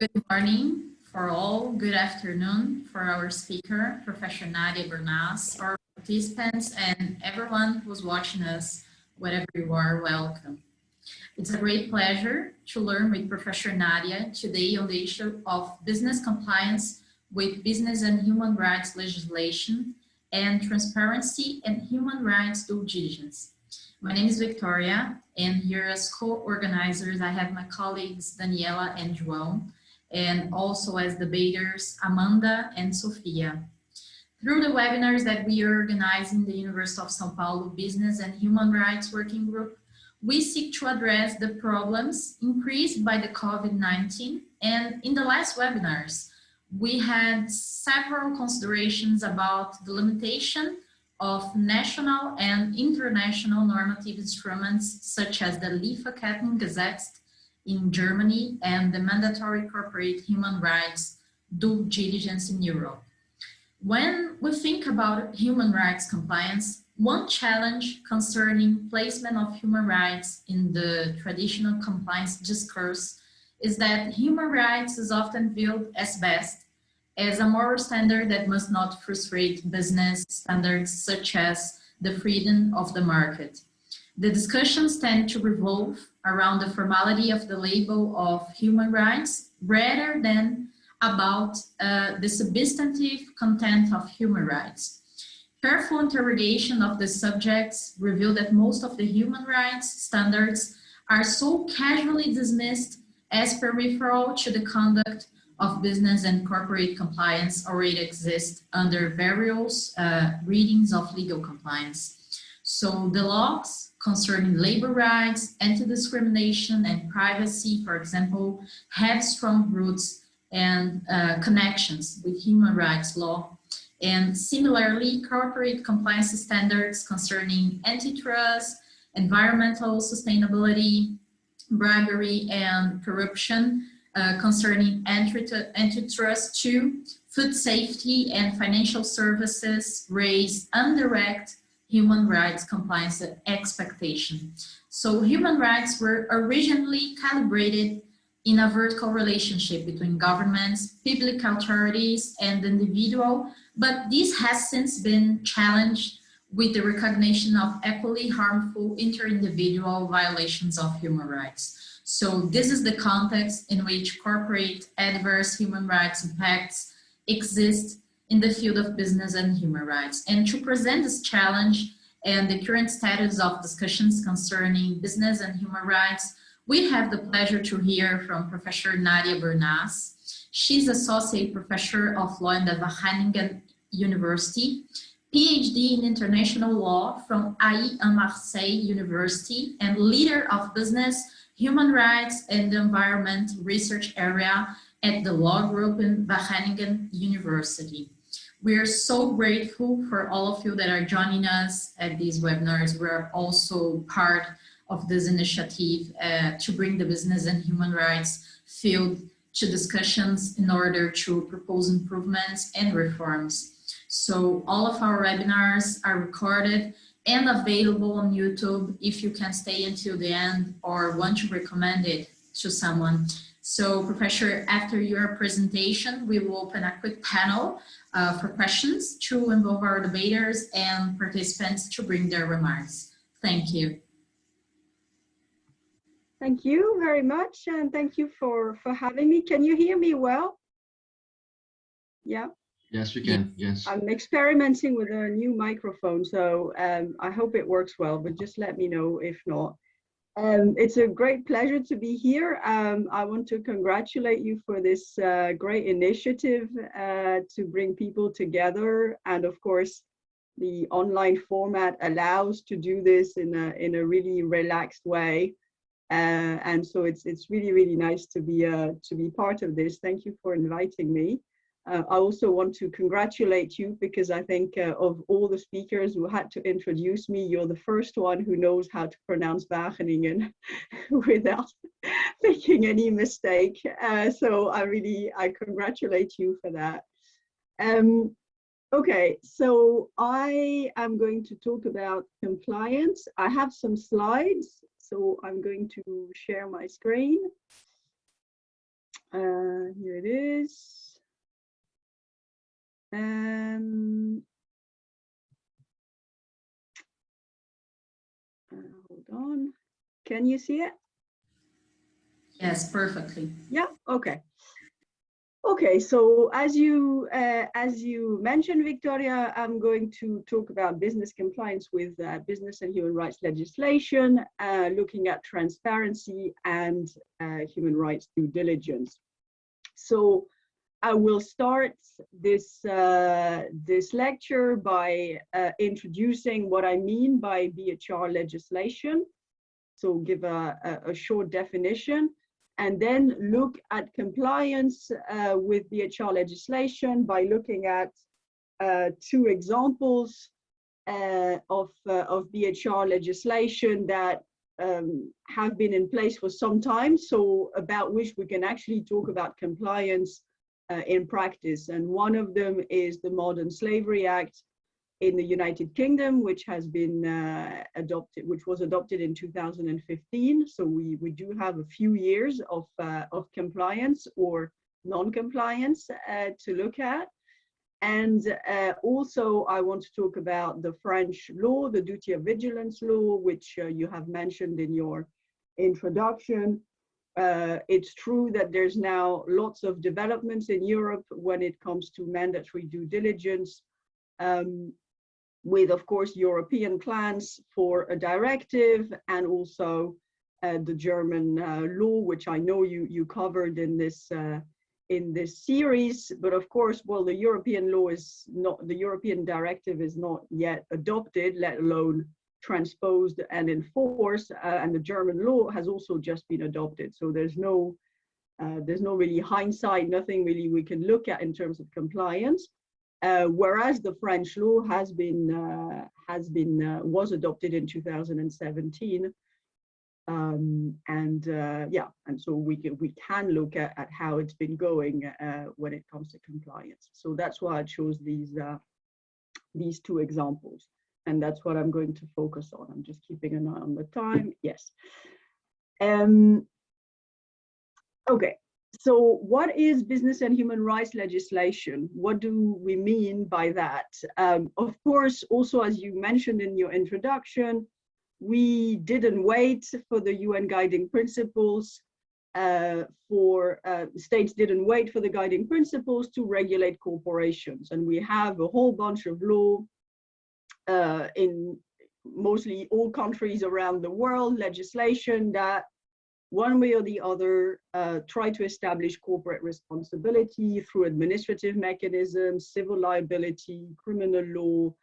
Good morning for all, good afternoon for our speaker, Professor Nadia Bernaz, our participants, and everyone who's watching us, wherever you are, welcome. It's a great pleasure to learn with Professor Nadia today on the issue of business compliance with business and human rights legislation and transparency and human rights due diligence. My name is Victoria, and here as co-organizers, I have my colleagues Daniela and João, and also as debaters Amanda and Sofia. Through the webinars that we organize in the University of São Paulo Business and Human Rights Working Group, we seek to address the problems increased by the COVID-19. And in the last webinars, we had several considerations about the limitation of national and international normative instruments, such as the Lieferkettengesetz in Germany and the mandatory corporate human rights due diligence in Europe. When we think about human rights compliance, one challenge concerning placement of human rights in the traditional compliance discourse is that human rights is often viewed as best, as a moral standard that must not frustrate business standards such as the freedom of the market. The discussions tend to revolve around the formality of the label of human rights rather than about the substantive content of human rights. Careful interrogation of the subjects reveal that most of the human rights standards are so casually dismissed as peripheral to the conduct of business and corporate compliance already exist under various readings of legal compliance. So the laws concerning labor rights, anti-discrimination, and privacy, for example, have strong roots and connections with human rights law. And similarly, corporate compliance standards concerning antitrust, environmental sustainability, bribery, and corruption concerning antitrust to food safety and financial services raise indirect human rights compliance expectation. So human rights were originally calibrated in a vertical relationship between governments, public authorities, and the individual, but this has since been challenged with the recognition of equally harmful inter-individual violations of human rights. So this is the context in which corporate adverse human rights impacts exist in the field of business and human rights. And to present this challenge and the current status of discussions concerning business and human rights, we have the pleasure to hear from Professor Nadia Bernaz. She's Associate Professor of Law in the Wageningen University, PhD in International Law from Aix-en-Marseille University, and leader of business, human rights, and the environment research area at the law group in Wageningen University. We are so grateful for all of you that are joining us at these webinars. We're also part of this initiative to bring the business and human rights field to discussions in order to propose improvements and reforms. So all of our webinars are recorded and available on YouTube if you can stay until the end or want to recommend it to someone. So Professor, after your presentation, we will open a quick panel for questions to involve our debaters and participants to bring their remarks. Thank you. Thank you very much, and thank you for having me. Can you hear me well? Yeah. Yes, we can. Yes. I'm experimenting with a new microphone, so I hope it works well, but just let me know if not. It's a great pleasure to be here. I want to congratulate you for this great initiative to bring people together. And of course, the online format allows to do this in a really relaxed way. And so it's really, really nice to be part of this. Thank you for inviting me. I also want to congratulate you because I think of all the speakers who had to introduce me, you're the first one who knows how to pronounce Wageningen without making any mistake. So I congratulate you for that. Okay, so I am going to talk about compliance. I have some slides, so I'm going to share my screen. Here it is. Hold on. Can you see it? Yes, perfectly. Yeah. Okay. Okay. So as you mentioned, Victoria, I'm going to talk about business compliance with business and human rights legislation, looking at transparency and human rights due diligence. So I will start this lecture by introducing what I mean by BHR legislation. So give a short definition, and then look at compliance with BHR legislation by looking at two examples of BHR legislation that have been in place for some time, so about which we can actually talk about compliance in practice. And one of them is the Modern Slavery Act in the United Kingdom, which has been which was adopted in 2015. So we do have a few years of compliance or non-compliance to look at. And also I want to talk about the French law, the duty of vigilance law, which you have mentioned in your introduction. It's true that there's now lots of developments in Europe when it comes to mandatory due diligence, with, of course, European plans for a directive, and also the German law, which I know you covered in this series. But of course, well, the European law is not, the European directive is not yet adopted, let alone transposed and enforced, and the German law has also just been adopted. So there's no really hindsight, nothing really we can look at in terms of compliance. Whereas the French law was adopted in 2017, and so we can look at how it's been going when it comes to compliance. So that's why I chose these two examples, and that's what I'm going to focus on. I'm just keeping an eye on the time. Yes. Okay. So what is business and human rights legislation? What do we mean by that? Of course, also, as you mentioned in your introduction, we didn't wait for the UN guiding principles, states didn't wait for the guiding principles to regulate corporations. And we have a whole bunch of law in mostly all countries around the world, legislation that one way or the other, try to establish corporate responsibility through administrative mechanisms, civil liability, criminal law.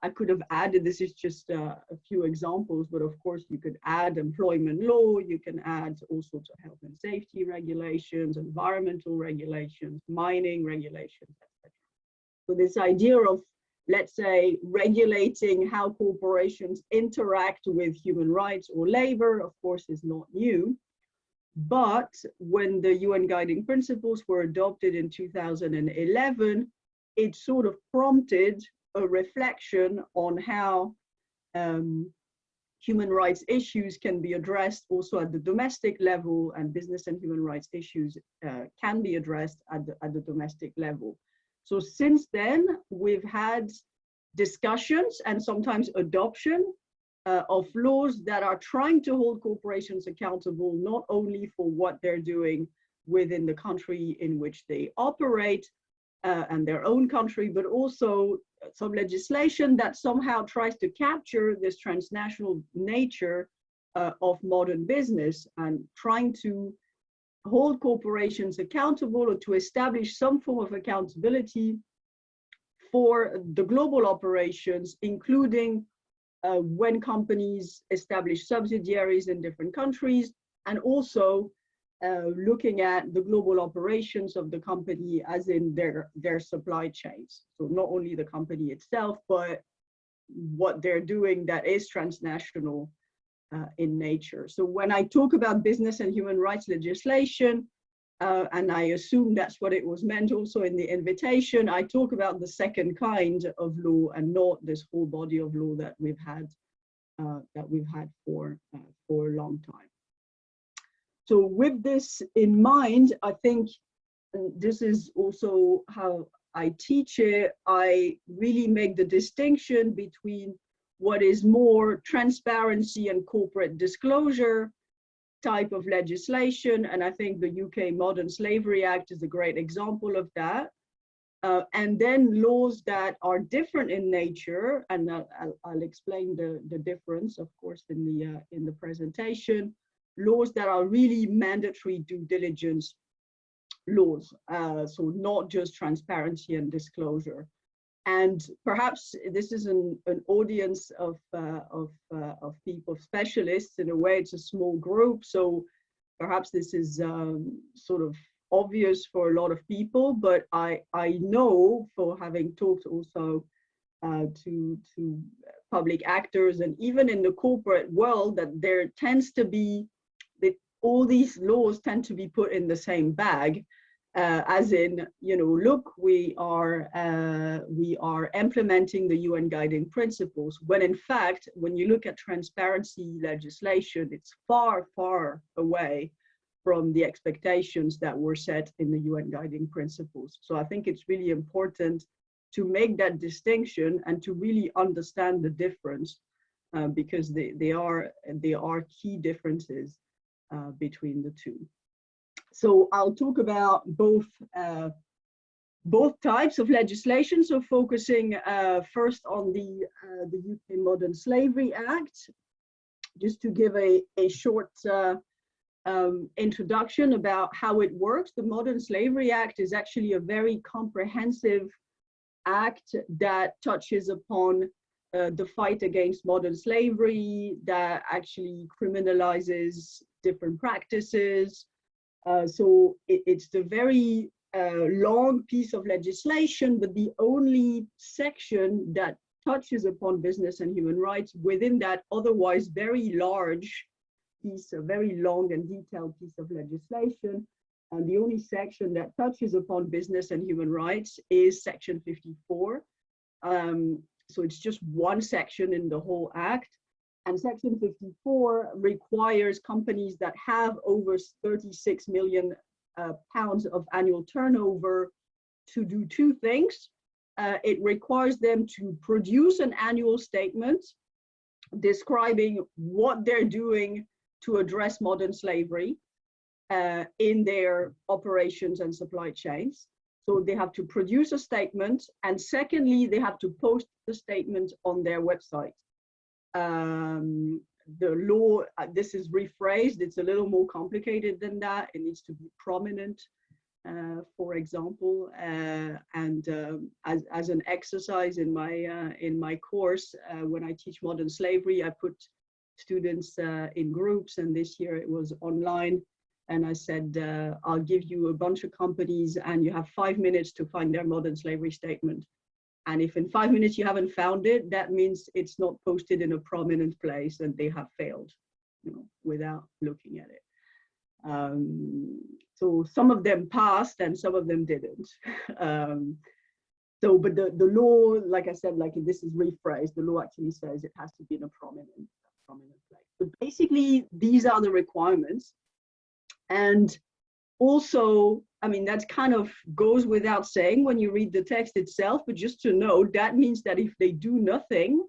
I could have added, this is just a few examples, but of course you could add employment law, you can add all sorts of health and safety regulations, environmental regulations, mining regulations, etc. So this idea of, let's say, regulating how corporations interact with human rights or labor, of course, is not new. But when the UN guiding principles were adopted in 2011, it sort of prompted a reflection on how human rights issues can be addressed also at the domestic level, and business and human rights issues can be addressed at the domestic level. So since then, we've had discussions and sometimes adoption of laws that are trying to hold corporations accountable, not only for what they're doing within the country in which they operate and their own country, but also some legislation that somehow tries to capture this transnational nature of modern business, and trying to hold corporations accountable, or to establish some form of accountability for the global operations, including when companies establish subsidiaries in different countries, and also looking at the global operations of the company as in their supply chains. So not only the company itself, but what they're doing that is transnational in nature. So when I talk about business and human rights legislation, and I assume that's what it was meant also in the invitation, I talk about the second kind of law and not this whole body of law that we've had for a long time. So with this in mind, I think this is also how I teach it. I really make the distinction between what is more transparency and corporate disclosure type of legislation. And I think the UK Modern Slavery Act is a great example of that. And then laws that are different in nature, and I'll explain the difference, of course, in the presentation. Laws that are really mandatory due diligence laws, so not just transparency and disclosure. And perhaps this is an audience of people, specialists. In a way, it's a small group, so perhaps this is sort of obvious for a lot of people, but I know, for having talked also to public actors and even in the corporate world, that there tends to be that all these laws tend to be put in the same bag, as in, you know, look, we are implementing the UN guiding principles, when in fact, when you look at transparency legislation, it's far, far away from the expectations that were set in the UN guiding principles. So I think it's really important to make that distinction and to really understand the difference, because they are key differences between the two. So I'll talk about both types of legislation. So focusing first on the UK Modern Slavery Act, just to give a short introduction about how it works. The Modern Slavery Act is actually a very comprehensive act that touches upon the fight against modern slavery, that actually criminalizes different practices. So it's the very long piece of legislation, but the only section that touches upon business and human rights within that otherwise very large piece, a very long and detailed piece of legislation. And the only section that touches upon business and human rights is section 54. So it's just one section in the whole act. And section 54 requires companies that have over 36 million pounds of annual turnover to do two things. It requires them to produce an annual statement describing what they're doing to address modern slavery in their operations and supply chains. So they have to produce a statement, and secondly, they have to post the statement on their website. The law, this is rephrased, it's a little more complicated than that. It needs to be prominent, for example, and as an exercise in my course, when I teach modern slavery, I put students in groups, and this year it was online. And I said, I'll give you a bunch of companies and you have 5 minutes to find their modern slavery statement. And if in 5 minutes you haven't found it, that means it's not posted in a prominent place and they have failed, you know, without looking at it. So some of them passed and some of them didn't. So, but the law, like I said, like this is rephrased, the law actually says it has to be in a prominent place. But basically, these are the requirements. And also, I mean, that kind of goes without saying when you read the text itself, but just to know, that means that if they do nothing,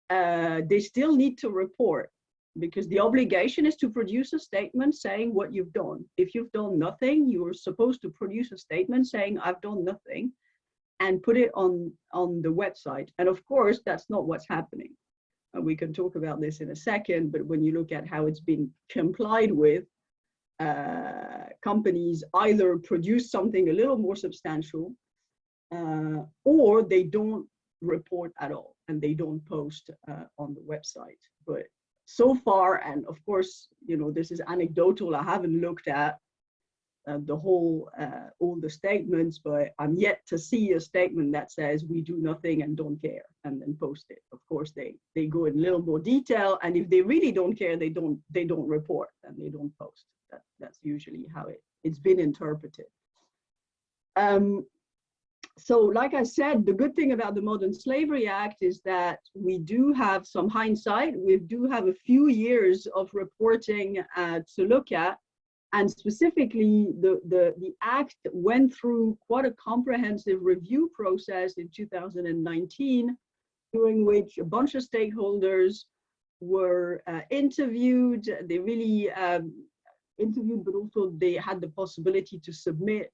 they still need to report, because the obligation is to produce a statement saying what you've done. If you've done nothing, you're supposed to produce a statement saying, I've done nothing, and put it on the website. And of course, that's not what's happening. We can talk about this in a second, but when you look at how it's been complied with, companies either produce something a little more substantial, or they don't report at all and they don't post on the website. But so far, and of course, you know, this is anecdotal, I haven't looked at the whole, all the statements, but I'm yet to see a statement that says we do nothing and don't care and then post it. Of course, they go in a little more detail, and if they really don't care, they don't report and they don't post. That's usually how it's been interpreted. So like I said, the good thing about the Modern Slavery Act is that we do have some hindsight. We do have a few years of reporting to look at. And specifically, the Act went through quite a comprehensive review process in 2019, during which a bunch of stakeholders were interviewed. They really interviewed, but also they had the possibility to submit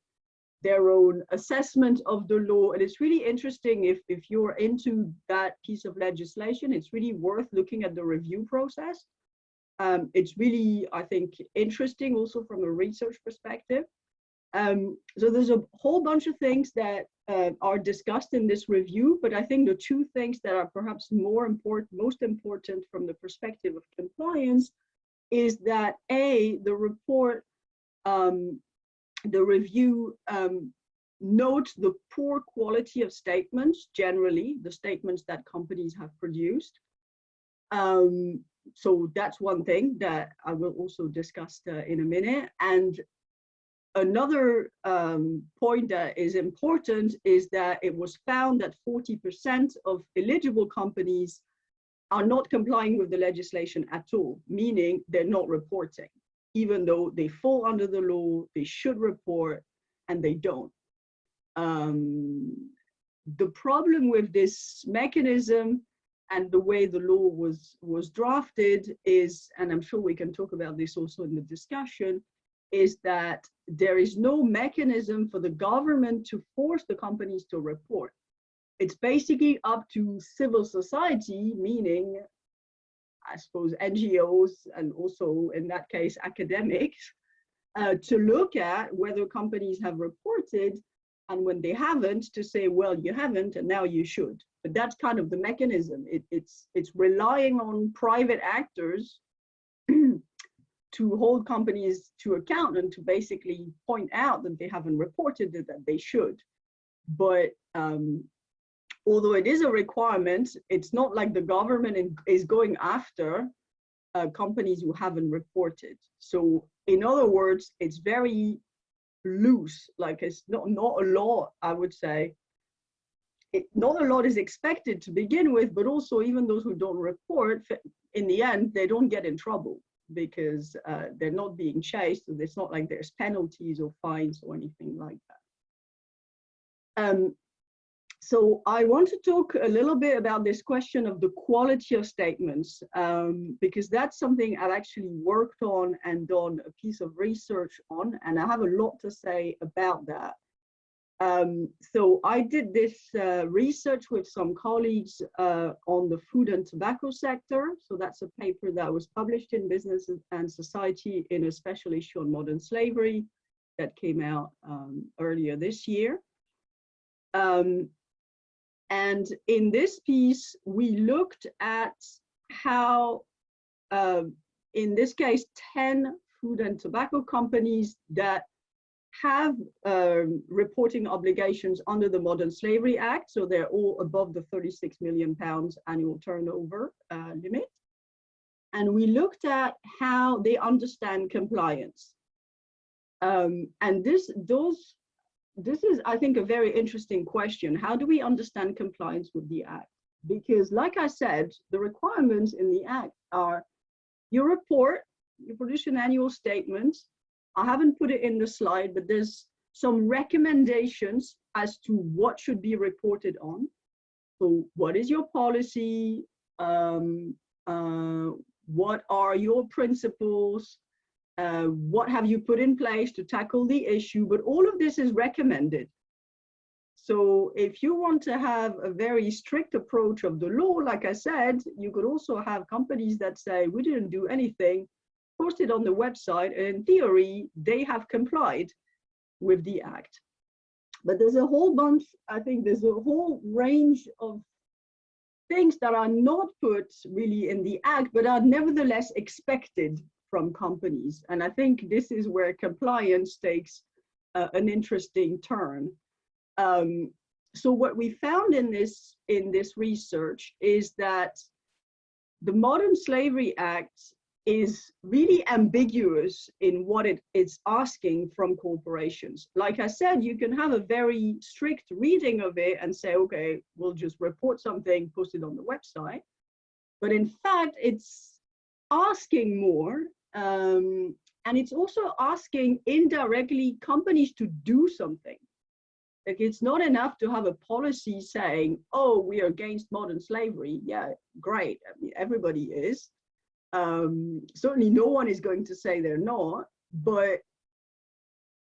their own assessment of the law. And it's really interesting if you're into that piece of legislation, it's really worth looking at the review process. It's really, I think, interesting also from a research perspective. So there's a whole bunch of things that are discussed in this review, but I think the two things that are perhaps most important from the perspective of compliance is that the report, the review notes the poor quality of statements, generally, the statements that companies have produced. So that's one thing that I will also discuss in a minute. And another point that is important is that it was found that 40% of eligible companies are not complying with the legislation at all, meaning they're not reporting, even though they fall under the law, they should report, and they don't. The problem with this mechanism and the way the law was drafted is, and I'm sure we can talk about this also in the discussion, is that there is no mechanism for the government to force the companies to report. It's basically up to civil society, meaning, I suppose, NGOs, and also in that case, academics, to look at whether companies have reported, and when they haven't, to say, well, you haven't, and now you should. But that's kind of the mechanism. It's relying on private actors to hold companies to account and to basically point out that they haven't reported it, that they should. But although it is a requirement, it's not like the government is going after companies who haven't reported. So in other words, it's very loose, like it's not a law, I would say. Not a lot is expected to begin with, but also even those who don't report, in the end, they don't get in trouble because they're not being chased. So it's not like there's penalties or fines or anything like that. So I want to talk a little bit about this question of the quality of statements, because that's something I've actually worked on and done a piece of research on, and I have a lot to say about that. So I did this research with some colleagues on the food and tobacco sector. So that's a paper that was published in Business and Society in a special issue on modern slavery that came out earlier this year. And in this piece, we looked at how, in this case, 10 food and tobacco companies that have reporting obligations under the Modern Slavery Act. So they're all above the £36 million annual turnover limit. And we looked at how they understand compliance. And this is, I think, a very interesting question. How do we understand compliance with the Act? Because like I said, the requirements in the Act are you report, you produce an annual statement. I haven't put it in the slide, but there's some recommendations as to what should be reported on. So what is your policy? What are your principles? What have you put in place to tackle the issue? But all of this is recommended. So if you want to have a very strict approach of the law, like I said, you could also have companies that say, we didn't do anything, post it on the website, and in theory, they have complied with the Act. But there's a whole bunch, I think there's a whole range of things that are not put really in the Act, but are nevertheless expected from companies. And I think this is where compliance takes an interesting turn. So what we found in this research is that the Modern Slavery Act is really ambiguous in what it is asking from corporations. Like I said, you can have a very strict reading of it and say, okay, we'll just report something, post it on the website. But in fact, it's asking more. And it's also asking indirectly companies to do something. Like, it's not enough to have a policy saying, oh, we are against modern slavery. Yeah, great. I mean, everybody is. Certainly no one is going to say they're not, but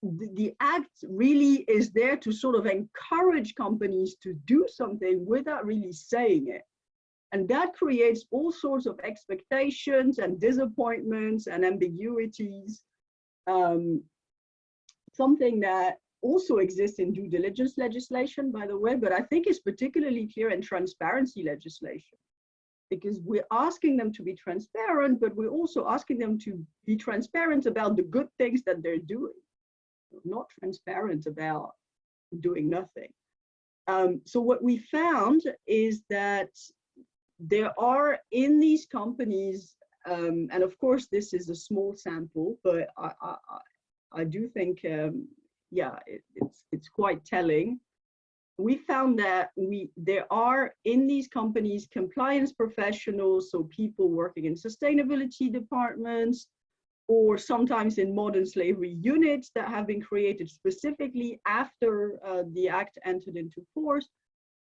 the act really is there to sort of encourage companies to do something without really saying it. And that creates all sorts of expectations and disappointments and ambiguities. Something that also exists in due diligence legislation, by the way, but I think is particularly clear in transparency legislation, because we're asking them to be transparent, but we're also asking them to be transparent about the good things that they're doing, not transparent about doing nothing. So what we found is that there are in these companies, and of course this is a small sample, but I do think, yeah, it's quite telling. We found that there are in these companies compliance professionals, so people working in sustainability departments, or sometimes in modern slavery units that have been created specifically after the act entered into force.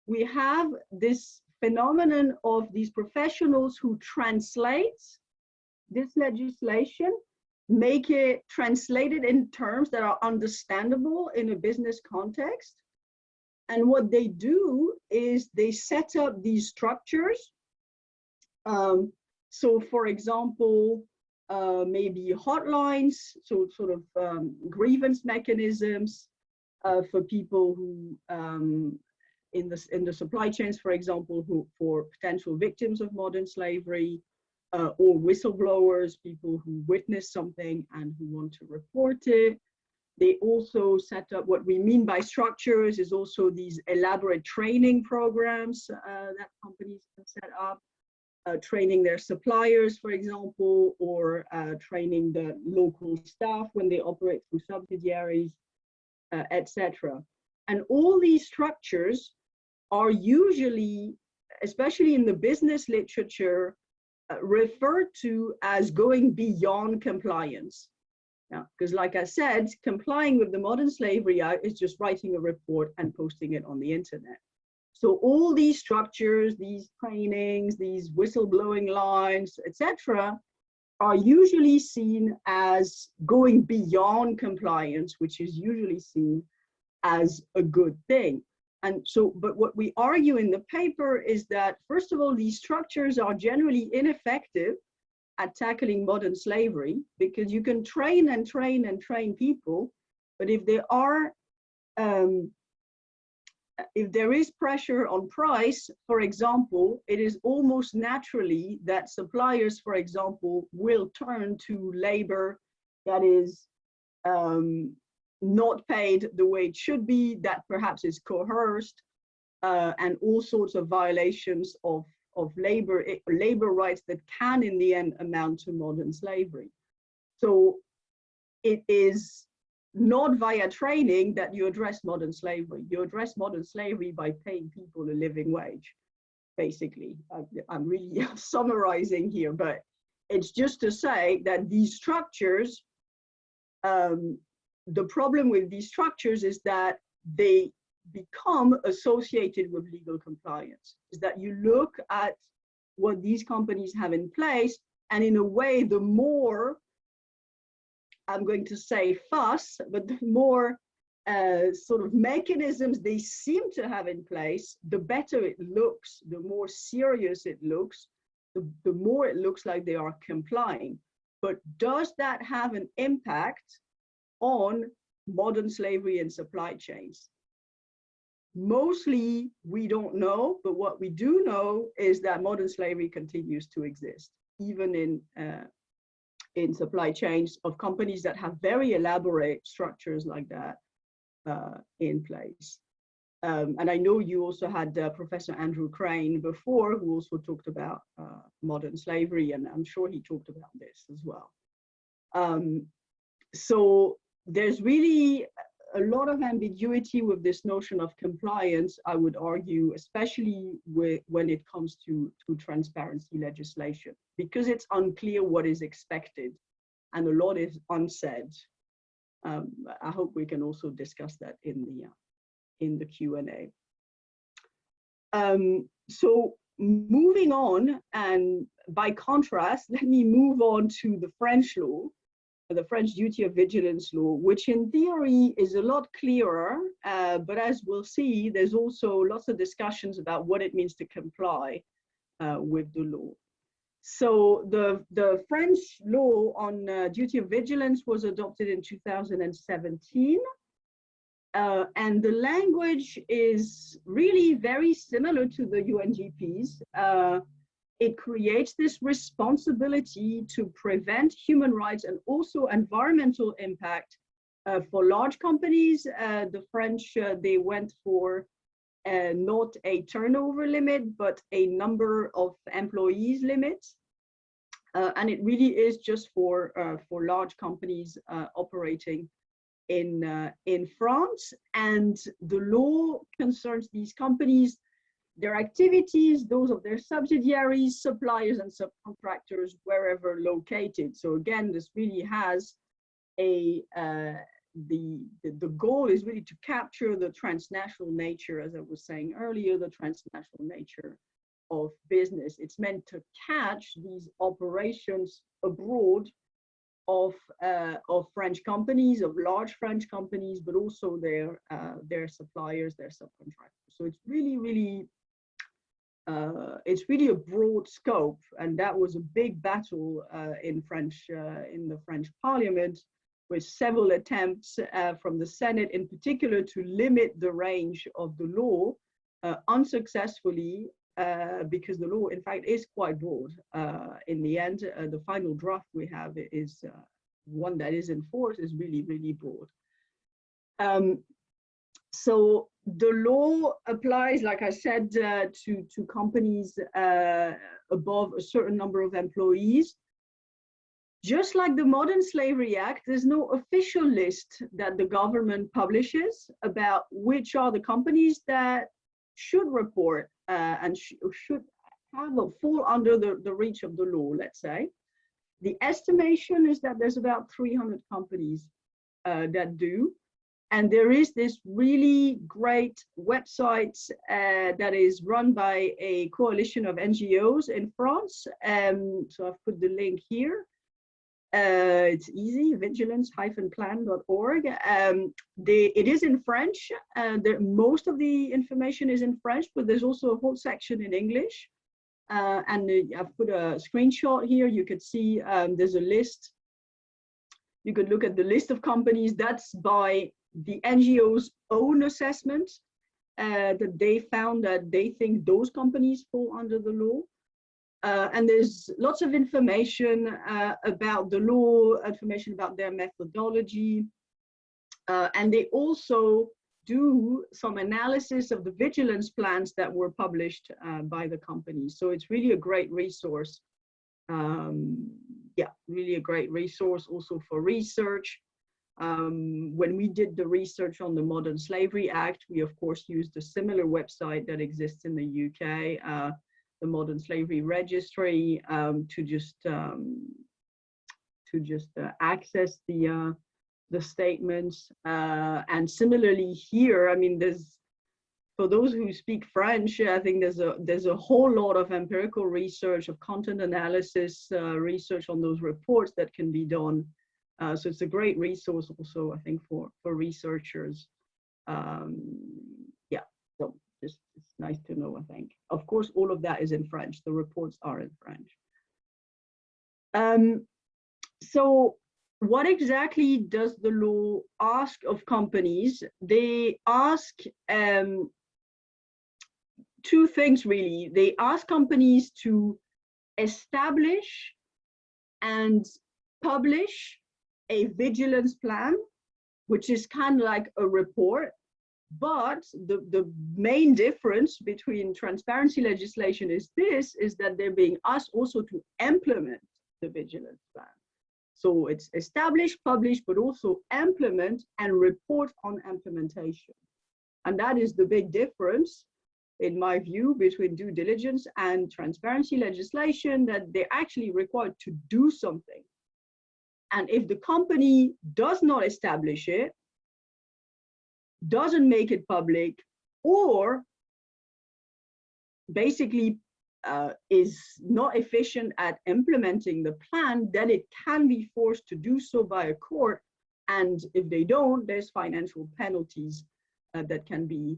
We have this phenomenon of these professionals who translate this legislation, make it translated in terms that are understandable in a business context. And what they do is they set up these structures. So for example, maybe hotlines, so sort of grievance mechanisms for people who in the supply chains, for example, who for potential victims of modern slavery, or whistleblowers, people who witness something and who want to report it. They also set up, what we mean by structures is also these elaborate training programs that companies can set up, training their suppliers, for example, or training the local staff when they operate through subsidiaries, etc. And all these structures are usually, especially in the business literature, referred to as going beyond compliance. Because like I said, complying with the Modern Slavery Act is just writing a report and posting it on the internet. So all these structures, these trainings, these whistleblowing lines, etc., are usually seen as going beyond compliance, which is usually seen as a good thing. And so, but what we argue in the paper is that, first of all, these structures are generally ineffective at tackling modern slavery, because you can train and train and train people, but if there is pressure on price, for example, it is almost naturally that suppliers, for example, will turn to labor that is not paid the way it should be, that perhaps is coerced, and all sorts of violations of labor rights that can in the end amount to modern slavery. So it is not via training that you address modern slavery. You address modern slavery by paying people a living wage, basically. I'm really summarizing here, but it's just to say that these structures, the problem with these structures is that they become associated with legal compliance. Is that you look at what these companies have in place, and in a way, the more, I'm going to say fuss, but the more sort of mechanisms they seem to have in place, the better it looks, the more serious it looks, the more it looks like they are complying. But does that have an impact on modern slavery and supply chains? Mostly we don't know, but what we do know is that modern slavery continues to exist, even in supply chains of companies that have very elaborate structures like that in place. And I know you also had Professor Andrew Crane before, who also talked about modern slavery, and I'm sure he talked about this as well. So there's really a lot of ambiguity with this notion of compliance, I would argue, especially when it comes to transparency legislation, because it's unclear what is expected and a lot is unsaid. I hope we can also discuss that in the Q&A. So moving on, and by contrast, let me move on to the French law, the French duty of vigilance law, which in theory is a lot clearer, but as we'll see, there's also lots of discussions about what it means to comply with the law. So the French law on duty of vigilance was adopted in 2017. And the language is really very similar to the UNGP's. It creates this responsibility to prevent human rights and also environmental impact for large companies. The French, they went for not a turnover limit, but a number of employees limit. And it really is just for large companies operating in France. And the law concerns these companies, their activities, those of their subsidiaries, suppliers, and subcontractors wherever located. So again, this really has the goal is really to capture the transnational nature, as I was saying earlier, the transnational nature of business. It's meant to catch these operations abroad of French companies, of large French companies, but also their suppliers, their subcontractors. So it's really a broad scope, and that was a big battle in the French Parliament, with several attempts from the Senate in particular to limit the range of the law, unsuccessfully, because the law in fact is quite broad. In the end, the final draft we have is one that is enforced, is really broad. So the law applies, like I said, to companies above a certain number of employees. Just like the Modern Slavery Act, there's no official list that the government publishes about which are the companies that should report and should have or fall under the reach of the law, let's say. The estimation is that there's about 300 companies that do. And there is this really great website that is run by a coalition of NGOs in France. So I've put the link here. It's easy, vigilance-plan.org. It is in French. Most of the information is in French, but there's also a whole section in English. And I've put a screenshot here. You could see there's a list. You could look at the list of companies. That's by the NGO's own assessment, that they found that they think those companies fall under the law. And there's lots of information about the law, information about their methodology. And they also do some analysis of the vigilance plans that were published by the companies. So it's really a great resource. Yeah, really a great resource also for research. When we did the research on the Modern Slavery Act, we of course used a similar website that exists in the UK, the Modern Slavery Registry, to just access the statements. And similarly here, I mean, for those who speak French, I think there's a whole lot of empirical research, of content analysis, research on those reports that can be done. So it's a great resource also, I think, for researchers. Yeah, so it's nice to know, I think. Of course, all of that is in French. The reports are in French. So what exactly does the law ask of companies? They ask two things, really. They ask companies to establish and publish a vigilance plan, which is kind of like a report. But the main difference between transparency legislation is that they're being asked also to implement the vigilance plan. So it's establish, publish, but also implement and report on implementation. And that is the big difference, in my view, between due diligence and transparency legislation, that they're actually required to do something. And if the company does not establish it, doesn't make it public, or basically is not efficient at implementing the plan, then it can be forced to do so by a court. And if they don't, there's financial penalties that can be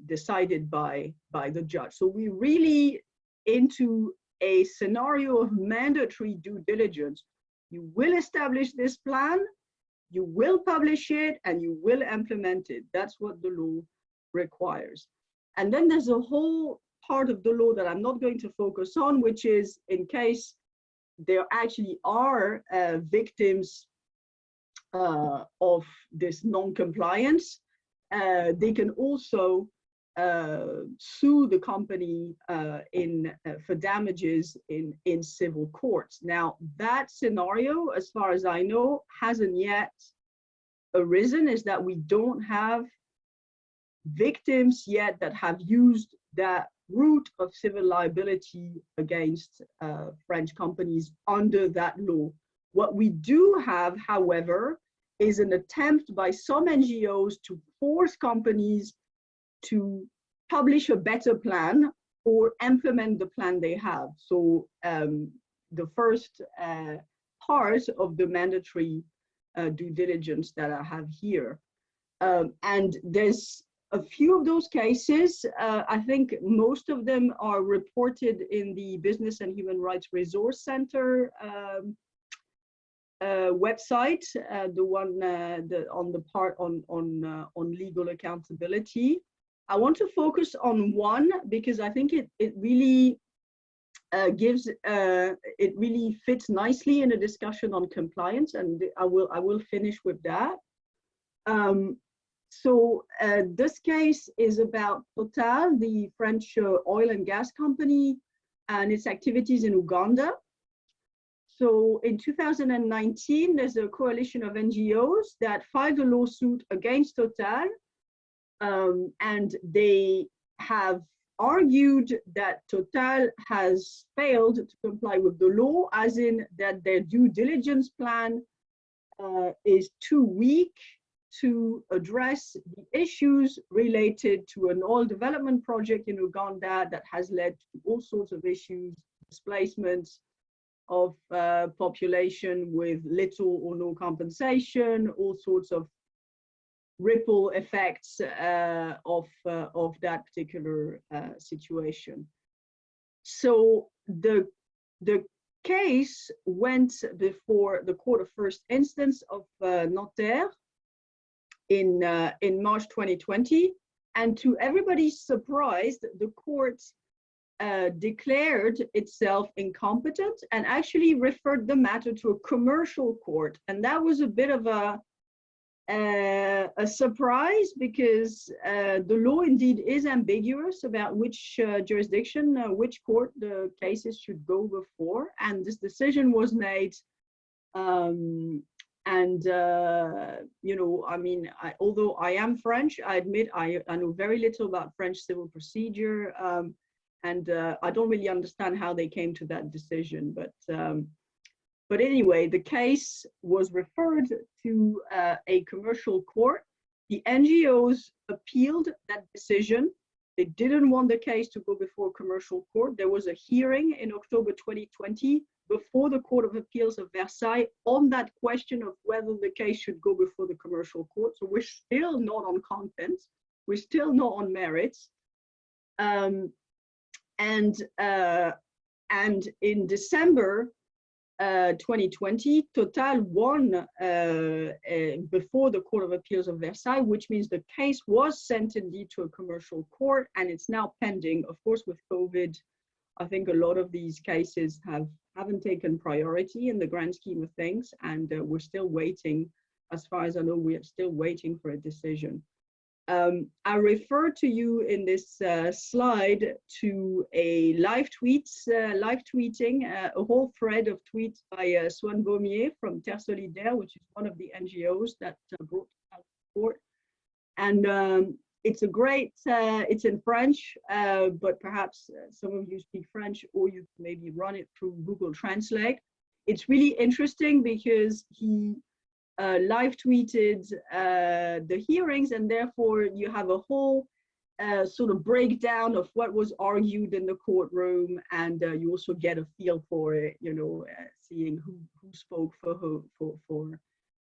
decided by the judge. So we're really into a scenario of mandatory due diligence. You will establish this plan, you will publish it, and you will implement it. That's what the law requires. And then there's a whole part of the law that I'm not going to focus on, which is in case there actually are victims of this non-compliance, they can also sue the company for damages in civil courts. Now, that scenario, as far as I know, hasn't yet arisen, is that we don't have victims yet that have used that route of civil liability against French companies under that law. What we do have, however, is an attempt by some NGOs to force companies to publish a better plan or implement the plan they have. So the first part of the mandatory due diligence that I have here. And there's a few of those cases. I think most of them are reported in the Business and Human Rights Resource Center website, the one on the part on legal accountability. I want to focus on one because I think it really it really fits nicely in a discussion on compliance, and I will finish with that. So this case is about Total, the French oil and gas company, and its activities in Uganda. So in 2019, there's a coalition of NGOs that filed a lawsuit against Total, and they have argued that Total has failed to comply with the law, as in that their due diligence plan is too weak to address the issues related to an oil development project in Uganda that has led to all sorts of issues, displacements of population with little or no compensation, all sorts of ripple effects of that particular situation. So the case went before the Court of First Instance of Nanterre in March 2020, and to everybody's surprise, the court declared itself incompetent and actually referred the matter to a commercial court. And that was a bit of a surprise, because the law indeed is ambiguous about which jurisdiction, which court the cases should go before. And this decision was made. You know, I mean, although I am French, I admit I know very little about French civil procedure, and I don't really understand how they came to that decision. But anyway, the case was referred to a commercial court. The NGOs appealed that decision. They didn't want the case to go before a commercial court. There was a hearing in October 2020 before the Court of Appeals of Versailles on that question of whether the case should go before the commercial court. So we're still not on content. We're still not on merits. And in December 2020, Total won before the Court of Appeals of Versailles, which means the case was sent indeed to a commercial court, and it's now pending. Of course, with COVID, I think a lot of these cases haven't taken priority in the grand scheme of things, and we're still waiting. As far as I know, we are still waiting for a decision. I refer to you in this slide to a live tweeting, a whole thread of tweets by Swan Baumier from Terre Solidaire, which is one of the NGOs that brought out support. And it's a great, it's in French, but perhaps some of you speak French, or you maybe run it through Google Translate. it's really interesting because he live tweeted the hearings, and therefore you have a whole sort of breakdown of what was argued in the courtroom, and you also get a feel for it, you know, seeing who spoke for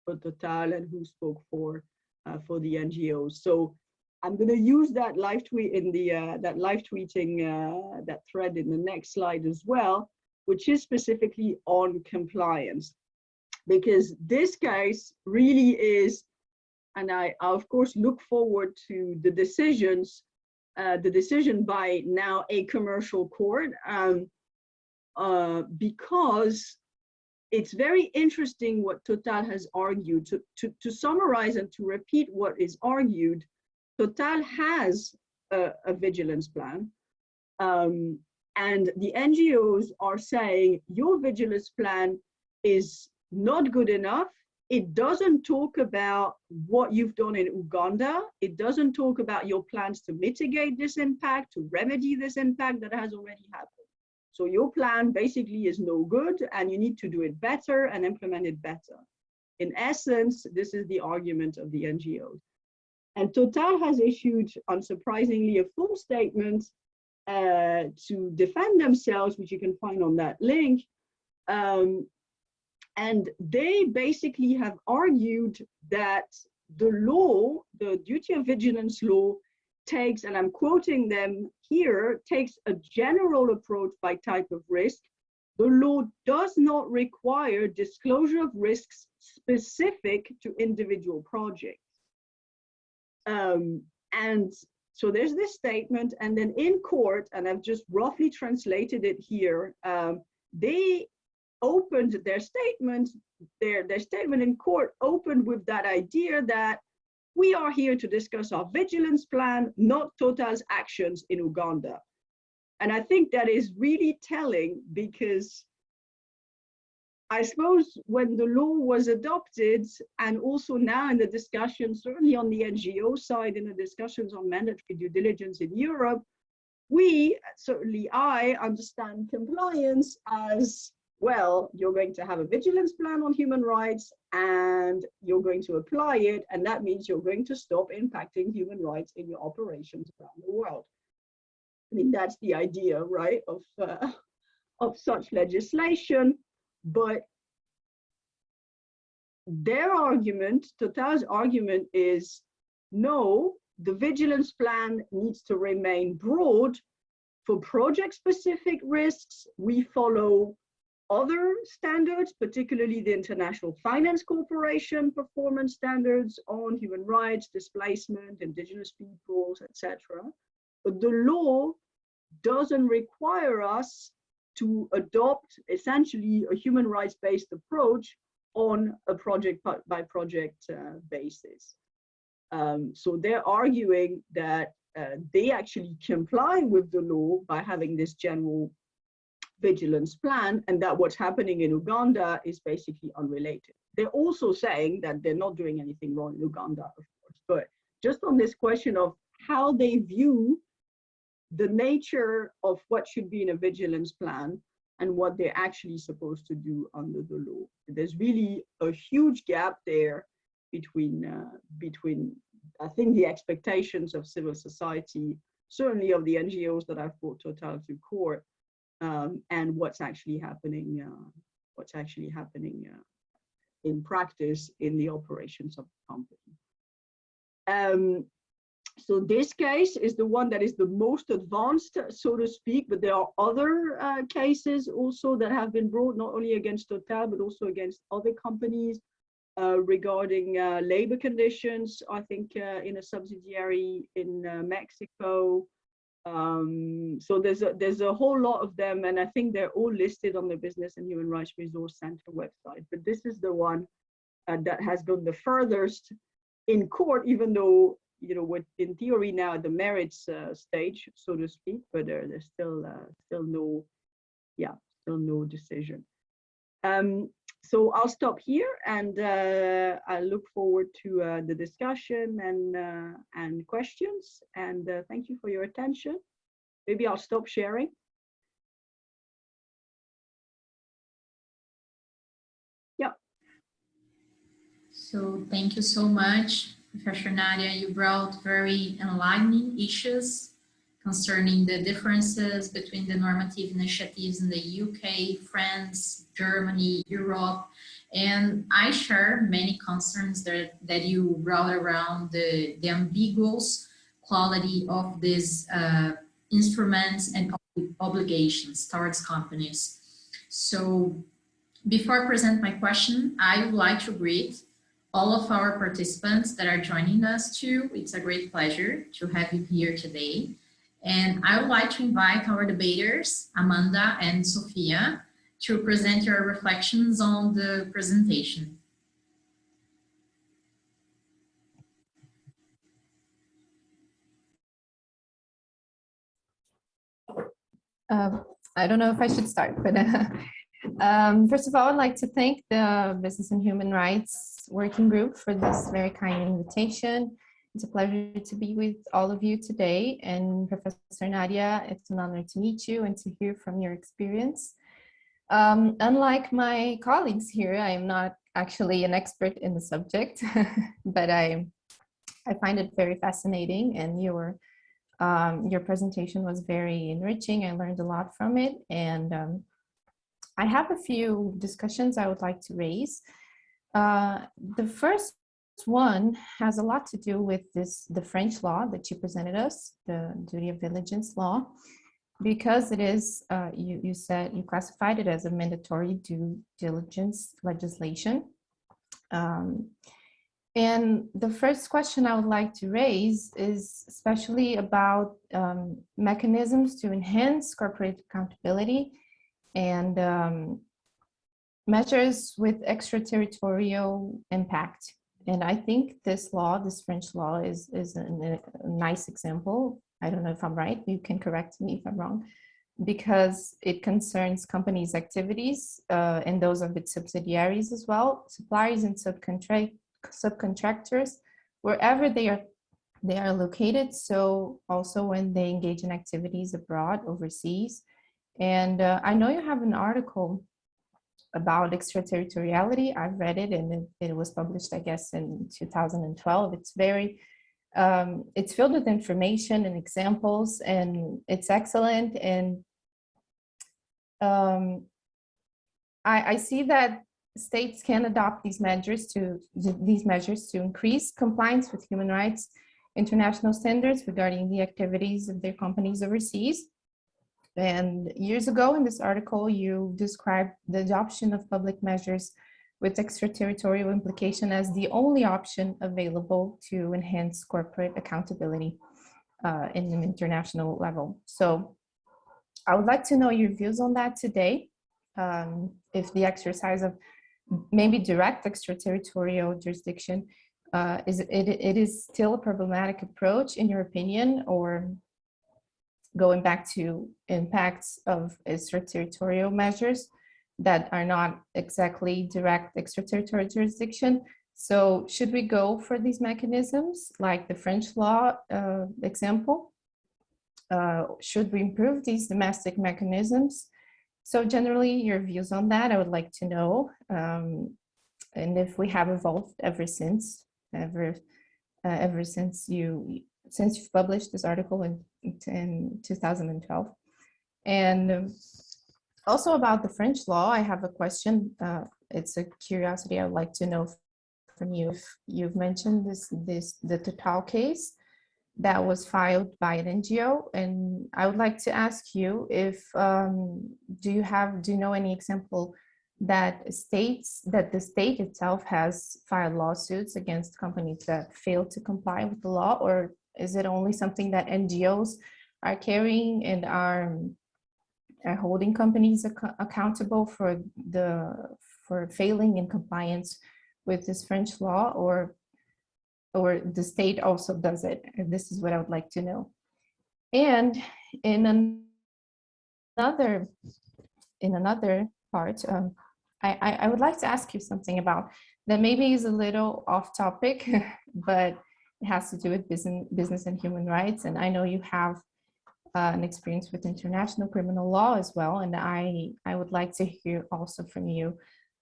Total and who spoke for the NGOs. So I'm going to use that live tweet in the that live tweeting that thread in the next slide as well, which is specifically on compliance, because this case really is, and I of course look forward to the decisions, the decision by now a commercial court, because it's very interesting what Total has argued. To summarize and to repeat what is argued, Total has a vigilance plan, and the NGOs are saying your vigilance plan is not good enough. It doesn't talk about what you've done in Uganda. It doesn't talk about your plans to mitigate this impact, to remedy this impact that has already happened. So your plan basically is no good, and you need to do it better and implement it better. In essence, this is the argument of the NGOs. And Total has issued, unsurprisingly, a full statement to defend themselves, which you can find on that link. And they basically have argued that the law, the duty of vigilance law, takes, and I'm quoting them here, takes a general approach by type of risk. The law does not require disclosure of risks specific to individual projects. And so there's this statement, and then in court, and I've just roughly translated it here, they opened their statement, their statement in court opened with that idea that we are here to discuss our vigilance plan, not Total's actions in Uganda. And I think that is really telling, because I suppose when the law was adopted, and also now in the discussions, certainly on the NGO side, in the discussions on mandatory due diligence in Europe, we, certainly I, understand compliance as, well, you're going to have a vigilance plan on human rights and you're going to apply it, and that means you're going to stop impacting human rights in your operations around the world. I mean, that's the idea, right, of such legislation. But their argument, Total's argument, is no, the vigilance plan needs to remain broad. For project-specific risks, we follow other standards, particularly the International Finance Corporation performance standards on human rights, displacement, indigenous peoples, etc. But the law doesn't require us to adopt essentially a human rights-based approach on a project-by-project basis. So they're arguing that they actually comply with the law by having this general vigilance plan, and that what's happening in Uganda is basically unrelated. They're also saying that they're not doing anything wrong in Uganda, of course, but just on this question of how they view the nature of what should be in a vigilance plan and what they're actually supposed to do under the law. There's really a huge gap there between, I think, the expectations of civil society, certainly of the NGOs that have brought Total to court, and what's actually happening in practice in the operations of the company. So this case is the one that is the most advanced, so to speak, but there are other cases also that have been brought not only against Total, but also against other companies regarding labor conditions, I think in a subsidiary in Mexico. So there's a whole lot of them, and I think they're all listed on the Business and Human Rights Resource Center website. But this is the one that has gone the furthest in court, even though, you know, with, in theory now at the merits stage, so to speak, but there's still no decision. So I'll stop here, and I look forward to the discussion and questions. And thank you for your attention. Maybe I'll stop sharing. So thank you so much, Professor Nadia. You brought very enlightening issues concerning the differences between the normative initiatives in the UK, France, Germany, Europe. And I share many concerns that you brought around the ambiguous quality of these instruments and obligations towards companies. So before I present my question, I would like to greet all of our participants that are joining us too. It's a great pleasure to have you here today. And I would like to invite our debaters, Amanda and Sophia, to present your reflections on the presentation. I don't know if I should start, but first of all, I'd like to thank the Business and Human Rights Working Group for this very kind invitation. It's a pleasure to be with all of you today. And Professor Nadia, it's an honor to meet you and to hear from your experience. Unlike my colleagues here, I am not actually an expert in the subject, but I find it very fascinating, and your presentation was very enriching. I learned a lot from it, and I have a few discussions I would like to raise. The first one has a lot to do with the French law that you presented us, the duty of diligence law, because it is, you said, you classified it as a mandatory due diligence legislation. And the first question I would like to raise is especially about mechanisms to enhance corporate accountability and measures with extraterritorial impact. And I think this law, this French law, is a nice example. I don't know if I'm right, you can correct me if I'm wrong, because it concerns companies' activities and those of its subsidiaries as well, suppliers and subcontractors, wherever they are located. So also when they engage in activities abroad, overseas. And I know you have an article about extraterritoriality. I've read it, and it was published, I guess, in 2012. It's very, it's filled with information and examples, and it's excellent. And I see that states can adopt these measures to increase compliance with human rights international standards regarding the activities of their companies overseas. And years ago in this article, you described the adoption of public measures with extraterritorial implication as the only option available to enhance corporate accountability in an international level. So I would like to know your views on that today. If the exercise of maybe direct extraterritorial jurisdiction it is still a problematic approach in your opinion, or going back to impacts of extraterritorial measures that are not exactly direct extraterritorial jurisdiction. So should we go for these mechanisms like the French law example? Should we improve these domestic mechanisms? So generally your views on that, I would like to know. And if we have evolved ever since you've published this article in 2012. And also about the French law, I have a question. It's a curiosity I would like to know from you. If you've mentioned the Total case that was filed by an NGO, and I would like to ask you if do you know any example that states that the state itself has filed lawsuits against companies that fail to comply with the law, or is it only something that NGOs are carrying and are holding companies accountable for failing in compliance with this French law, or the state also does it? And this is what I would like to know. And in another part, I would like to ask you something about that maybe is a little off topic, but it has to do with business and human rights. And I know you have an experience with international criminal law as well. And I would like to hear also from you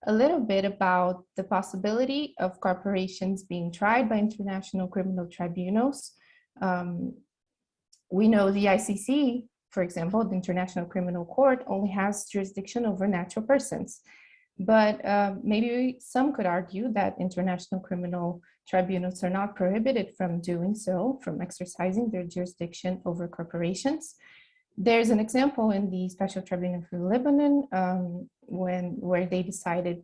a little bit about the possibility of corporations being tried by international criminal tribunals. We know the ICC, for example, the International Criminal Court, only has jurisdiction over natural persons. But maybe some could argue that international criminal tribunals are not prohibited from doing so, from exercising their jurisdiction over corporations. There's an example in the Special Tribunal for Lebanon where they decided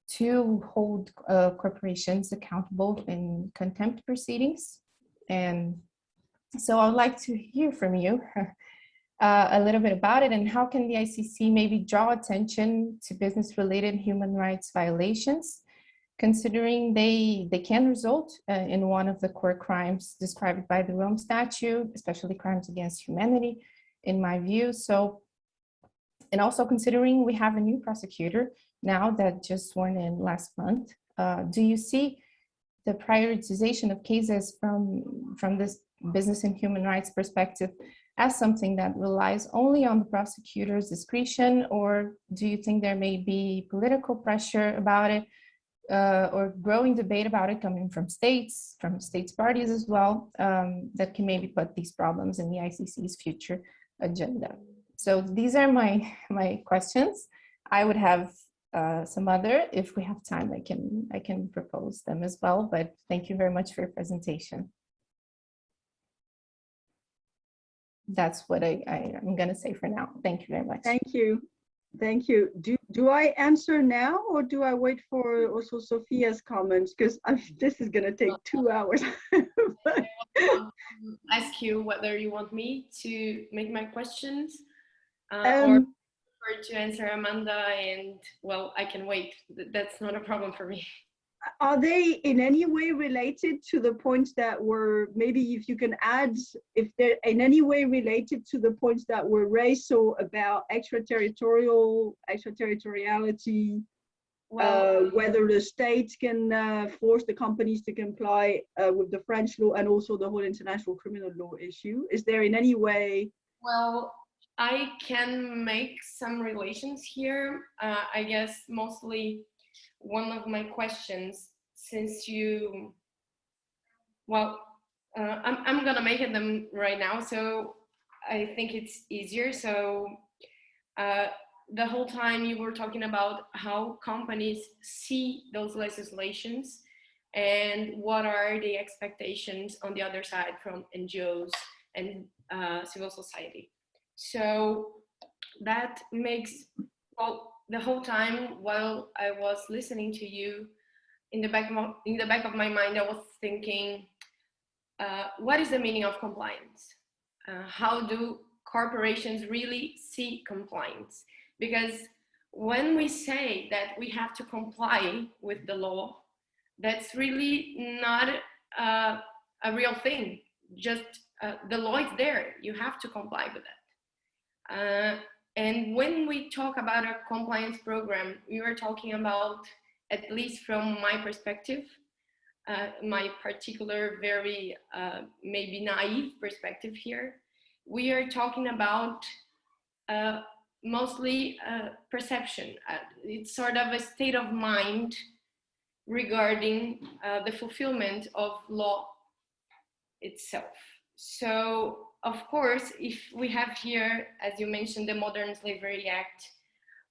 to hold corporations accountable in contempt proceedings. And so I'd like to hear from you a little bit about it, and how can the ICC maybe draw attention to business-related human rights violations, considering they can result in one of the core crimes described by the Rome Statute, especially crimes against humanity, in my view. So, and also considering we have a new prosecutor now that just sworn in last month, do you see the prioritization of cases from this business and human rights perspective as something that relies only on the prosecutor's discretion, or do you think there may be political pressure about it, or growing debate about it coming from states parties as well, that can maybe put these problems in the ICC's future agenda? So these are my questions. I would have some other, if we have time, I can propose them as well, but thank you very much for your presentation. That's what I'm going to say for now. Thank you very much. Thank you. Thank you. Do I answer now, or do I wait for also Sophia's comments? Because this is going to take 2 hours. Ask you whether you want me to make my questions or to answer Amanda, and well, I can wait. That's not a problem for me. Are they in any way related to the points that were, maybe if you can add, if they're in any way related to the points that were raised, so about extraterritoriality, well, whether the states can force the companies to comply with the French law, and also the whole international criminal law issue? Is there in any way? Well, I can make some relations here. I guess mostly one of my questions, since you, well, I'm gonna make them right now, so I think it's easier. So the whole time you were talking about how companies see those legislations and what are the expectations on the other side from NGOs and civil society. So that makes, well, the whole time while I was listening to you, in the back of my mind, I was thinking, what is the meaning of compliance? How do corporations really see compliance? Because when we say that we have to comply with the law, that's really not a real thing. Just the law is there, you have to comply with that. And when we talk about a compliance program, we are talking about, at least from my perspective, my particular, very maybe naive perspective here, we are talking about mostly perception. It's sort of a state of mind regarding the fulfillment of law itself. So, of course, if we have here, as you mentioned, the Modern Slavery Act,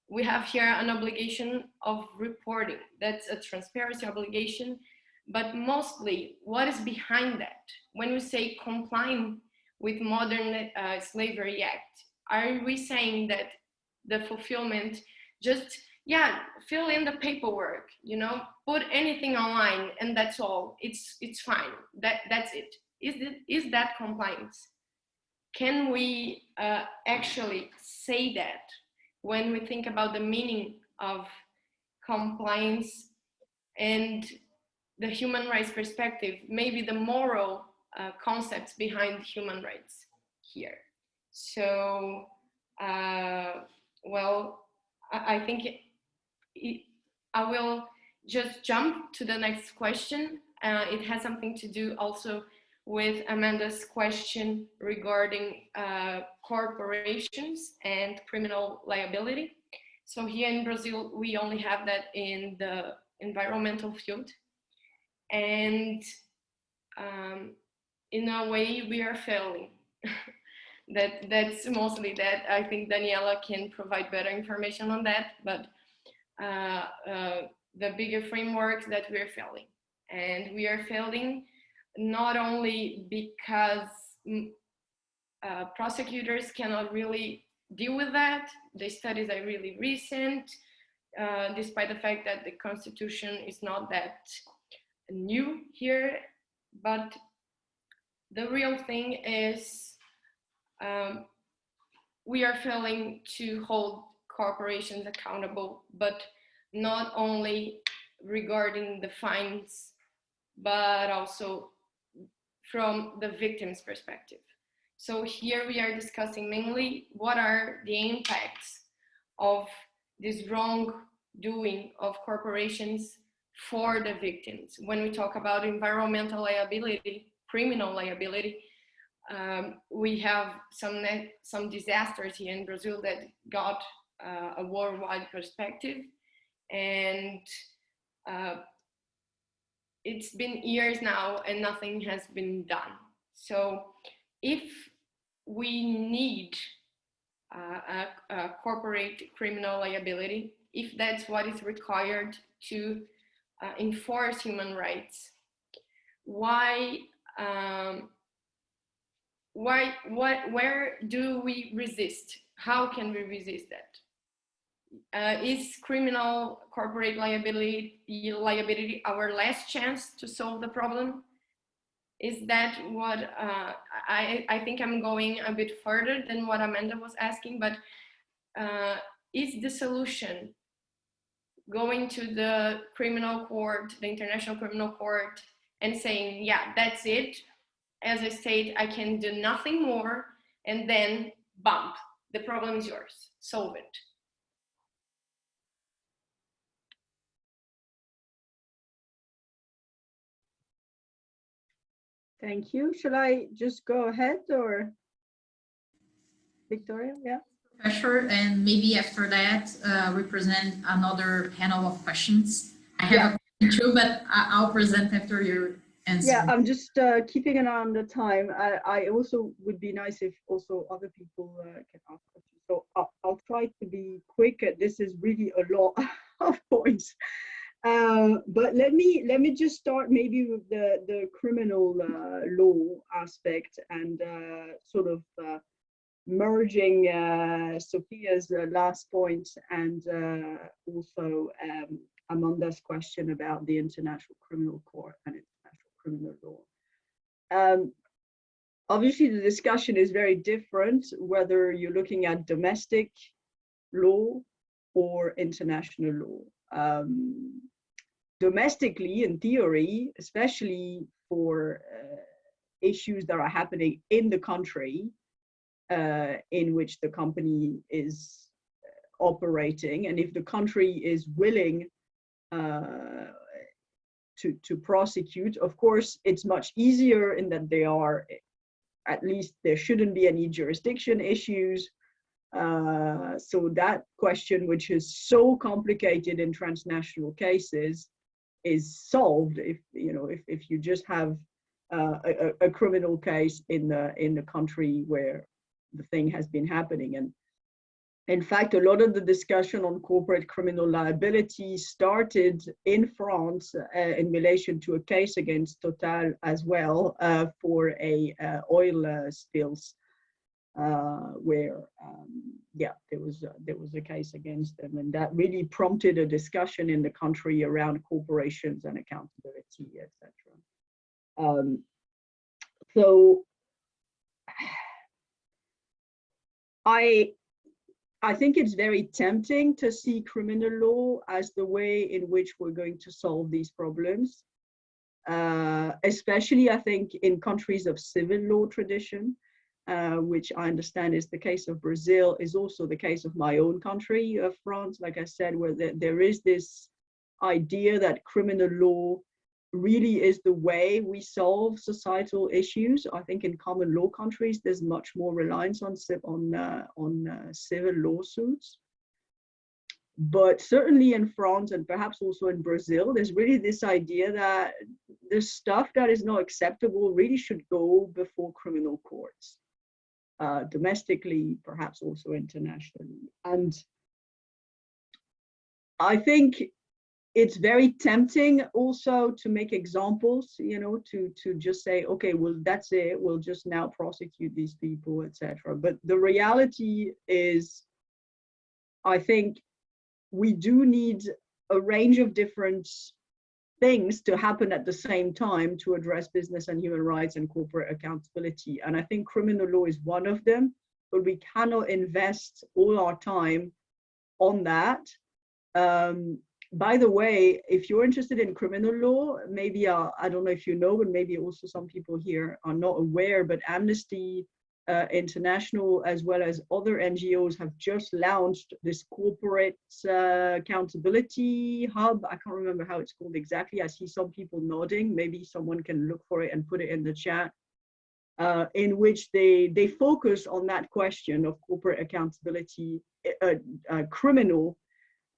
we have here an obligation of reporting. That's a transparency obligation, but mostly what is behind that? When we say complying with Modern Slavery Act, are we saying that the fulfillment just, yeah, fill in the paperwork, you know, put anything online and that's all, it's fine, that's it? Is that compliance? Can we actually say that when we think about the meaning of compliance and the human rights perspective, maybe the moral concepts behind human rights here? So, well, I think I will just jump to the next question. It has something to do also with Amanda's question regarding corporations and criminal liability. So here in Brazil, we only have that in the environmental field. And in a way, we are failing. That's mostly that. I think Daniela can provide better information on that, but the bigger framework that we're failing. And we are failing not only because prosecutors cannot really deal with that. The studies are really recent, despite the fact that the Constitution is not that new here, but the real thing is we are failing to hold corporations accountable, but not only regarding the fines, but also from the victim's perspective. So here we are discussing mainly what are the impacts of this wrongdoing of corporations for the victims. When we talk about environmental liability, criminal liability, we have some disasters here in Brazil that got a worldwide perspective, and it's been years now and nothing has been done. So if we need a corporate criminal liability, if that's what is required to enforce human rights, where do we resist? How can we resist that? Is criminal corporate liability our last chance to solve the problem? Is that what, I think I'm going a bit further than what Amanda was asking, but is the solution going to the criminal court, the International Criminal Court, and saying, yeah, that's it. As a state, I can do nothing more, and then bump, the problem is yours, solve it. Thank you. Shall I just go ahead, or Victoria? Yeah. Professor, and maybe after that, we present another panel of questions. I have a question too, but I'll present after your answer. Yeah, I'm just keeping an eye on the time. I also would be nice if also other people can ask questions. So I'll try to be quick. This is really a lot of points. But let me just start maybe with the criminal law aspect, and sort of merging Sophia's last point and also Amanda's question about the International Criminal Court and international criminal law. Obviously, the discussion is very different whether you're looking at domestic law or international law. Domestically, in theory, especially for issues that are happening in the country in which the company is operating, and if the country is willing to prosecute, of course, it's much easier in that they are, at least there shouldn't be any jurisdiction issues. So that question, which is so complicated in transnational cases, is solved if you just have a criminal case in the country where the thing has been happening. And in fact, a lot of the discussion on corporate criminal liability started in France in relation to a case against Total as well for a oil spills where there was a case against them, and that really prompted a discussion in the country around corporations and accountability, etc. So I think it's very tempting to see criminal law as the way in which we're going to solve these problems, especially I think in countries of civil law tradition, which I understand is the case of Brazil, is also the case of my own country, of France, like I said, where there is this idea that criminal law really is the way we solve societal issues. I think in common law countries, there's much more reliance on civil lawsuits. But certainly in France and perhaps also in Brazil, there's really this idea that the stuff that is not acceptable really should go before criminal courts, domestically, perhaps also internationally. And I think it's very tempting also to make examples, you know, to just say, okay, well, that's it, we'll just now prosecute these people, etc. But the reality is, I think we do need a range of different things to happen at the same time to address business and human rights and corporate accountability. And I think criminal law is one of them, but we cannot invest all our time on that. By the way, if you're interested in criminal law, maybe, I don't know if you know, but maybe also some people here are not aware, but Amnesty International, as well as other NGOs, have just launched this corporate accountability hub. I can't remember how it's called exactly. I see some people nodding. Maybe someone can look for it and put it in the chat, in which they focus on that question of corporate accountability, criminal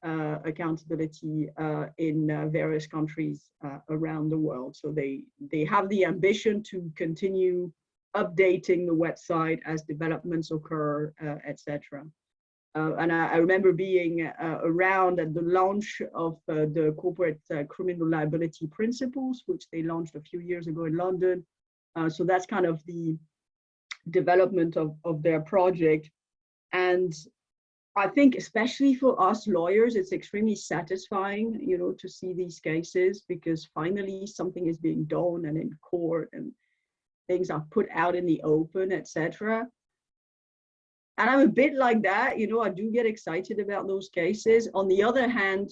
accountability in various countries around the world. So they have the ambition to continue updating the website as developments occur, etc. And I remember being around at the launch of the corporate criminal liability principles, which they launched a few years ago in London. So that's kind of the development of their project. And I think especially for us lawyers, it's extremely satisfying, you know, to see these cases, because finally something is being done and in court and things are put out in the open, etc. And I'm a bit like that, you know, I do get excited about those cases. On the other hand,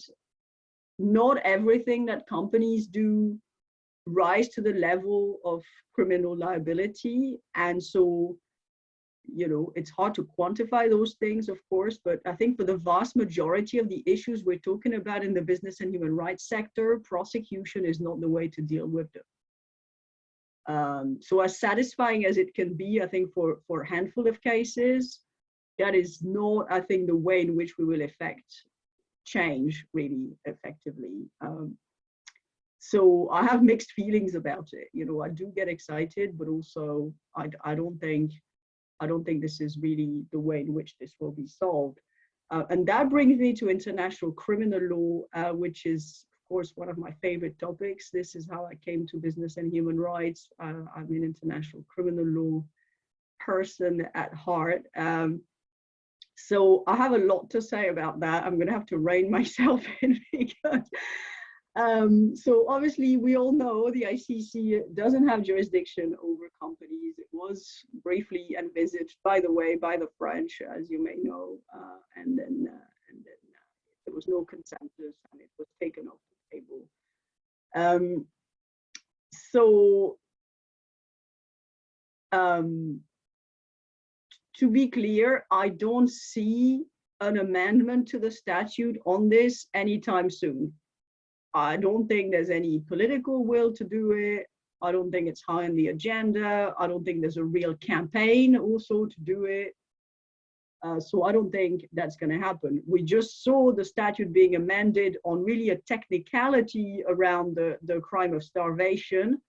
not everything that companies do rise to the level of criminal liability. And so, you know, it's hard to quantify those things, of course, but I think for the vast majority of the issues we're talking about in the business and human rights sector, prosecution is not the way to deal with them. So as satisfying as it can be, I think for a handful of cases, that is not, I think, the way in which we will effect change really effectively. So I have mixed feelings about it. You know, I do get excited, but also I don't think this is really the way in which this will be solved. And that brings me to international criminal law, which is, of course, one of my favorite topics. This is how I came to business and human rights. I'm an international criminal law person at heart. So I have a lot to say about that. I'm going to have to rein myself in because so obviously we all know the ICC doesn't have jurisdiction over companies. It was briefly envisaged, by the way, by the French, as you may know, and then there was no consensus and it was taken off the table. To be clear, I don't see an amendment to the statute on this anytime soon. I don't think there's any political will to do it. I don't think it's high on the agenda. I don't think there's a real campaign also to do it. So I don't think that's going to happen. We just saw the statute being amended on really a technicality around the crime of starvation.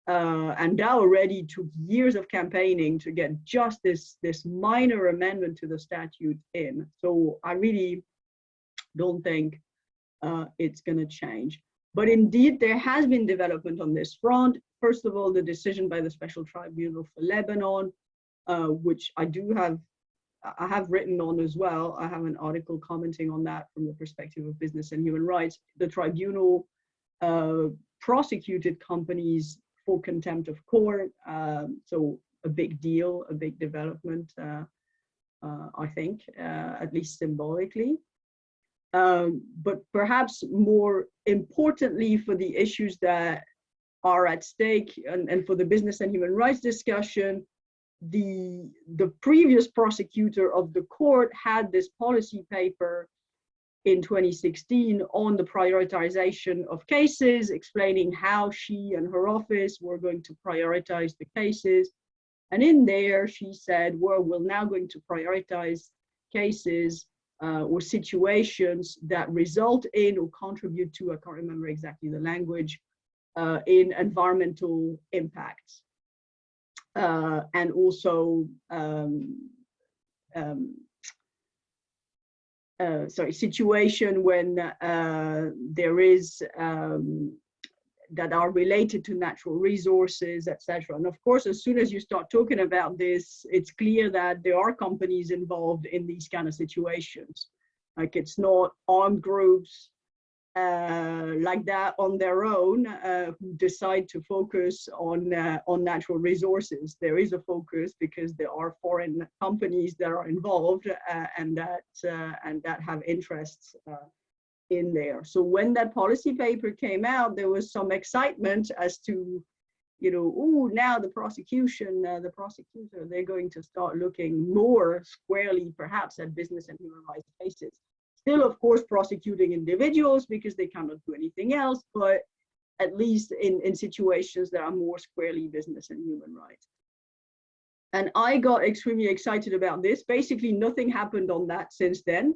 And that already took years of campaigning to get just this minor amendment to the statute in. So I really don't think it's going to change. But indeed, there has been development on this front. First of all, the decision by the Special Tribunal for Lebanon, which I have written on as well. I have an article commenting on that from the perspective of business and human rights. The tribunal prosecuted companies for contempt of court. So a big deal, a big development, I think, at least symbolically. But perhaps more importantly for the issues that are at stake and for the business and human rights discussion, the previous prosecutor of the court had this policy paper in 2016 on the prioritization of cases, explaining how she and her office were going to prioritize the cases. And in there, she said, well, we're now going to prioritize cases or situations that result in or contribute to, I can't remember exactly the language, in environmental impacts. And also, situation when there is that are related to natural resources, etc. And of course, as soon as you start talking about this, it's clear that there are companies involved in these kind of situations. Like, it's not armed groups like that on their own who decide to focus on natural resources. There is a focus because there are foreign companies that are involved and that have interests in there. So when that policy paper came out, there was some excitement as to, you know, oh, now the prosecutor, they're going to start looking more squarely, perhaps, at business and human rights cases. Still, of course, prosecuting individuals because they cannot do anything else, but at least in situations that are more squarely business and human rights. And I got extremely excited about this. Basically, nothing happened on that since then.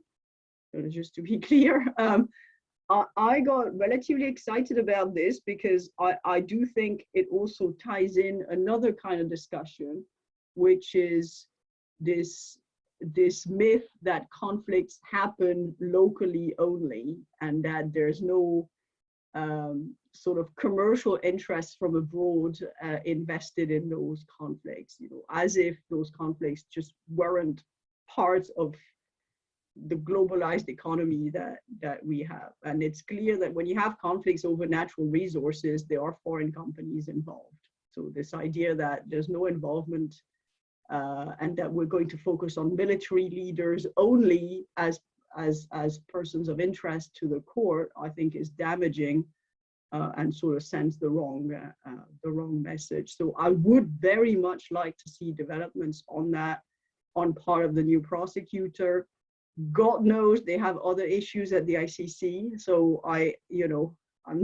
Just to be clear, I got relatively excited about this because I do think it also ties in another kind of discussion, which is this myth that conflicts happen locally only, and that there's no sort of commercial interest from abroad invested in those conflicts, you know, as if those conflicts just weren't part of the globalized economy that we have. And it's clear that when you have conflicts over natural resources, there are foreign companies involved. So this idea that there's no involvement and that we're going to focus on military leaders only as persons of interest to the court, I think is damaging and sort of sends the wrong message. So I would very much like to see developments on that on part of the new prosecutor. God knows they have other issues at the ICC. So I'm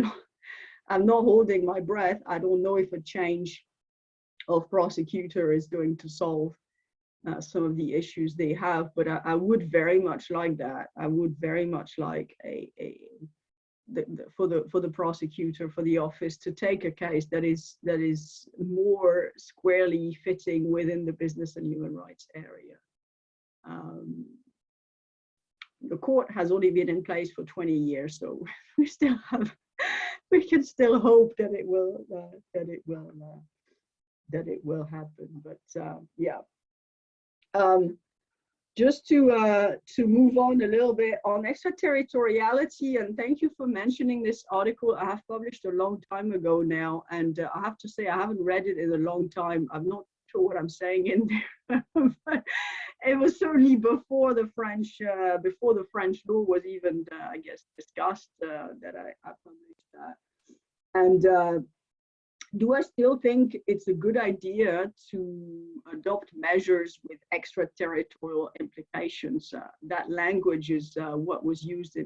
not holding my breath. I don't know if a change of prosecutor is going to solve some of the issues they have, but I would very much like that. I would very much like for the prosecutor, for the office, to take a case that is more squarely fitting within the business and human rights area. The court has only been in place for 20 years, so we can still hope that it will happen. But yeah, just to move on a little bit on extraterritoriality, and thank you for mentioning this article. I have published a long time ago now, and I have to say I haven't read it in a long time. I'm not sure what I'm saying in there, but it was certainly before the French law was even, I guess, discussed that I published that. And do I still think it's a good idea to adopt measures with extraterritorial implications? That language is what was used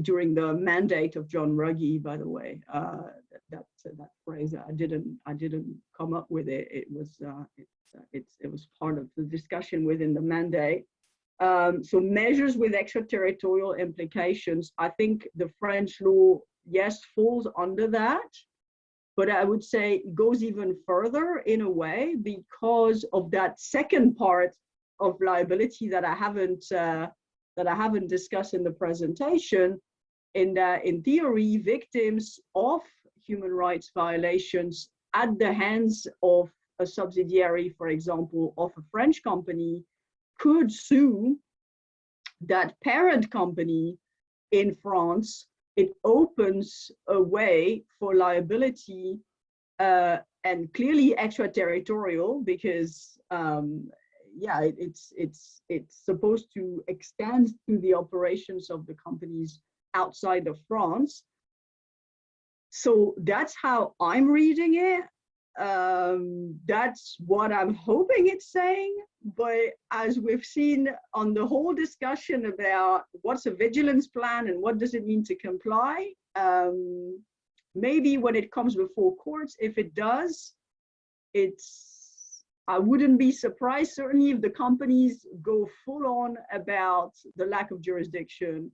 during the mandate of John Ruggie, by the way. That phrase, I didn't come up with it. It was part of the discussion within the mandate. So measures with extraterritorial implications, I think the French law, yes, falls under that. But I would say it goes even further in a way because of that second part of liability that I haven't discussed in the presentation. In that, in theory, victims of human rights violations at the hands of a subsidiary, for example, of a French company, could sue that parent company in France. It opens a way for liability and clearly extraterritorial because yeah, it's supposed to extend to the operations of the companies outside of France. So that's how I'm reading it. That's what I'm hoping it's saying. But as we've seen on the whole discussion about what's a vigilance plan and what does it mean to comply, maybe when it comes before courts, if it does, it's I wouldn't be surprised, certainly, if the companies go full on about the lack of jurisdiction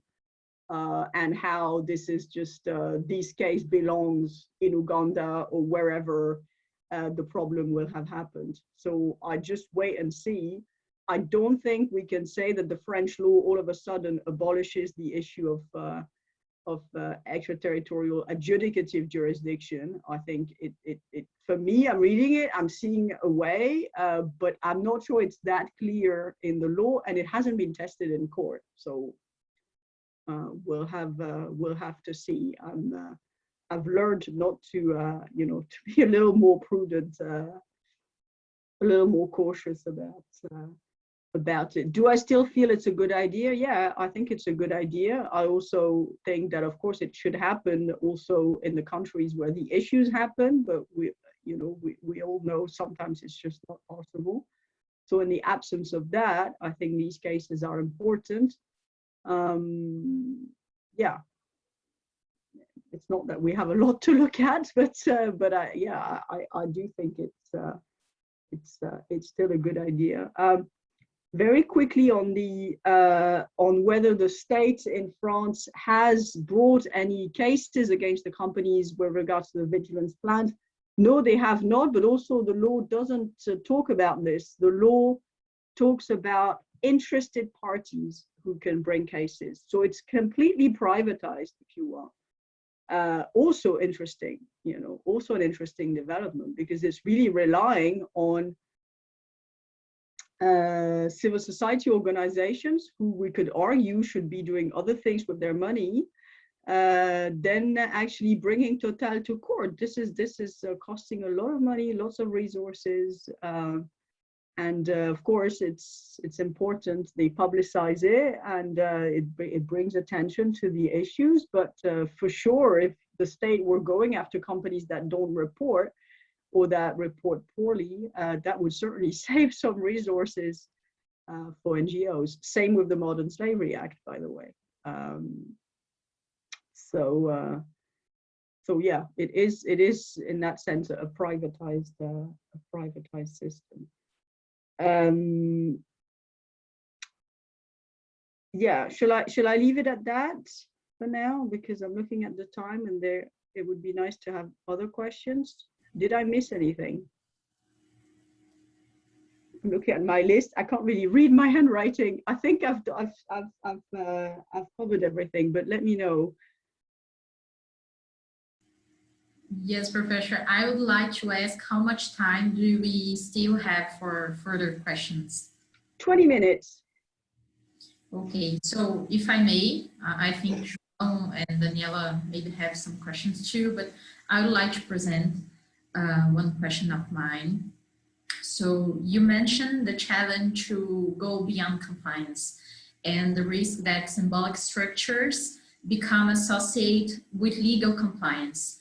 and how this is just, this case belongs in Uganda or wherever the problem will have happened. So I just wait and see. I don't think we can say that the French law all of a sudden abolishes the issue of extraterritorial adjudicative jurisdiction. I think it for me, I'm reading it, I'm seeing a way, but I'm not sure it's that clear in the law, and it hasn't been tested in court. So we'll have to see. I've learned not to, you know, to be a little more prudent, a little more cautious about it. Do I still feel it's a good idea? Yeah, I think it's a good idea. I also think that, of course, it should happen also in the countries where the issues happen, but we all know sometimes it's just not possible. So in the absence of that, I think these cases are important. Yeah, it's not that we have a lot to look at, but I do think it's still a good idea. Very quickly on the on whether the state in France has brought any cases against the companies with regards to the vigilance plan. No, they have not, but also the law doesn't talk about this. The law talks about interested parties who can bring cases. So it's completely privatized, if you want. Also interesting, you know, also an interesting development, because it's really relying on civil society organizations who we could argue should be doing other things with their money, then actually bringing Total to court. This is costing a lot of money, lots of resources, and of course it's important they publicize it, and it brings attention to the issues. But for sure, if the state were going after companies that don't report, or that report poorly, that would certainly save some resources for NGOs. Same with the Modern Slavery Act, by the way. So yeah, it is in that sense a privatized system. Yeah, shall I leave it at that for now, because I'm looking at the time, and it would be nice to have other questions. Did I miss anything? I'm looking at my list. I can't really read my handwriting. I think I've covered everything, but let me know. Yes, Professor. I would like to ask, how much time do we still have for further questions? 20 minutes. Okay, so if I may, I think João and Daniela maybe have some questions too, but I would like to present one question of mine. So you mentioned the challenge to go beyond compliance and the risk that symbolic structures become associated with legal compliance.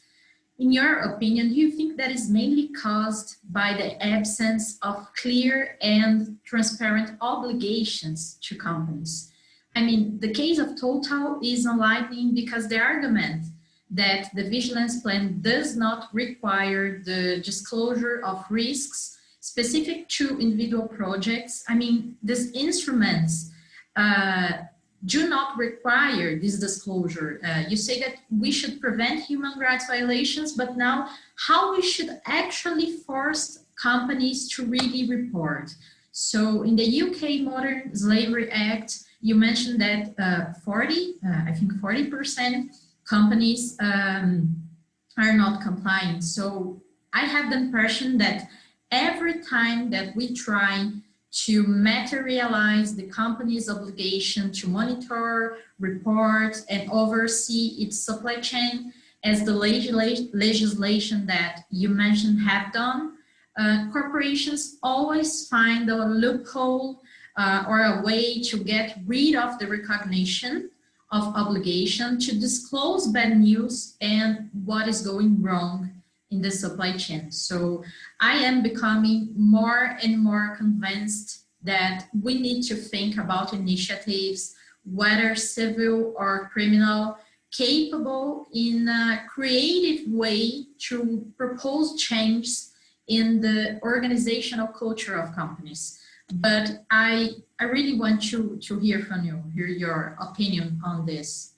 In your opinion, do you think that is mainly caused by the absence of clear and transparent obligations to companies? I mean, the case of Total is enlightening because the argument that the vigilance plan does not require the disclosure of risks specific to individual projects. I mean, these instruments do not require this disclosure. You say that we should prevent human rights violations, but now how we should actually force companies to really report. So in the UK Modern Slavery Act, you mentioned that I think 40% companies are not compliant. So I have the impression that every time that we try to materialize the company's obligation to monitor, report, and oversee its supply chain, as the legislation that you mentioned have done, corporations always find a loophole or a way to get rid of the recognition of obligation to disclose bad news and what is going wrong in the supply chain. So I am becoming more and more convinced that we need to think about initiatives, whether civil or criminal, capable in a creative way to propose change in the organizational culture of companies. But I really want to hear from you, hear your opinion on this.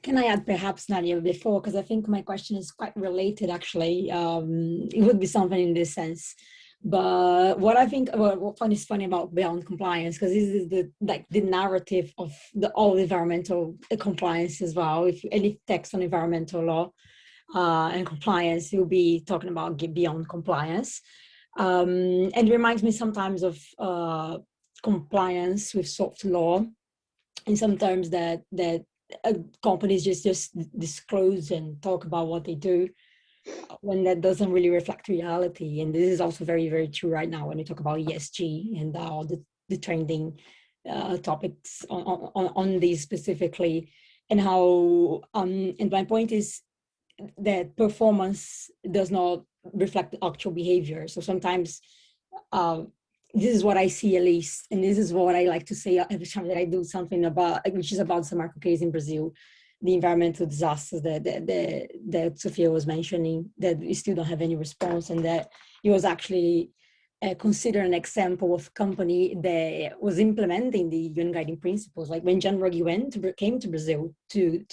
Can I add perhaps, Nadia, before, because I think my question is quite related, actually. It would be something in this sense. But what I think, what is funny about beyond compliance, because this is the narrative of all environmental compliance as well. If any text on environmental law and compliance, you'll be talking about beyond compliance. And it reminds me sometimes of compliance with soft law, and sometimes that companies just disclose and talk about what they do when that doesn't really reflect reality. And this is also very, very true right now when we talk about ESG and all the trending topics on these specifically, and how and my point is that performance does not reflect actual behavior. So sometimes this is what I see, at least, and this is what I like to say every time that I do something about, which is about the Samarco case in Brazil, the environmental disasters that Sophia was mentioning, that we still don't have any response, and that it was actually considered an example of a company that was implementing the UN guiding principles. Like when John Ruggie came to Brazil to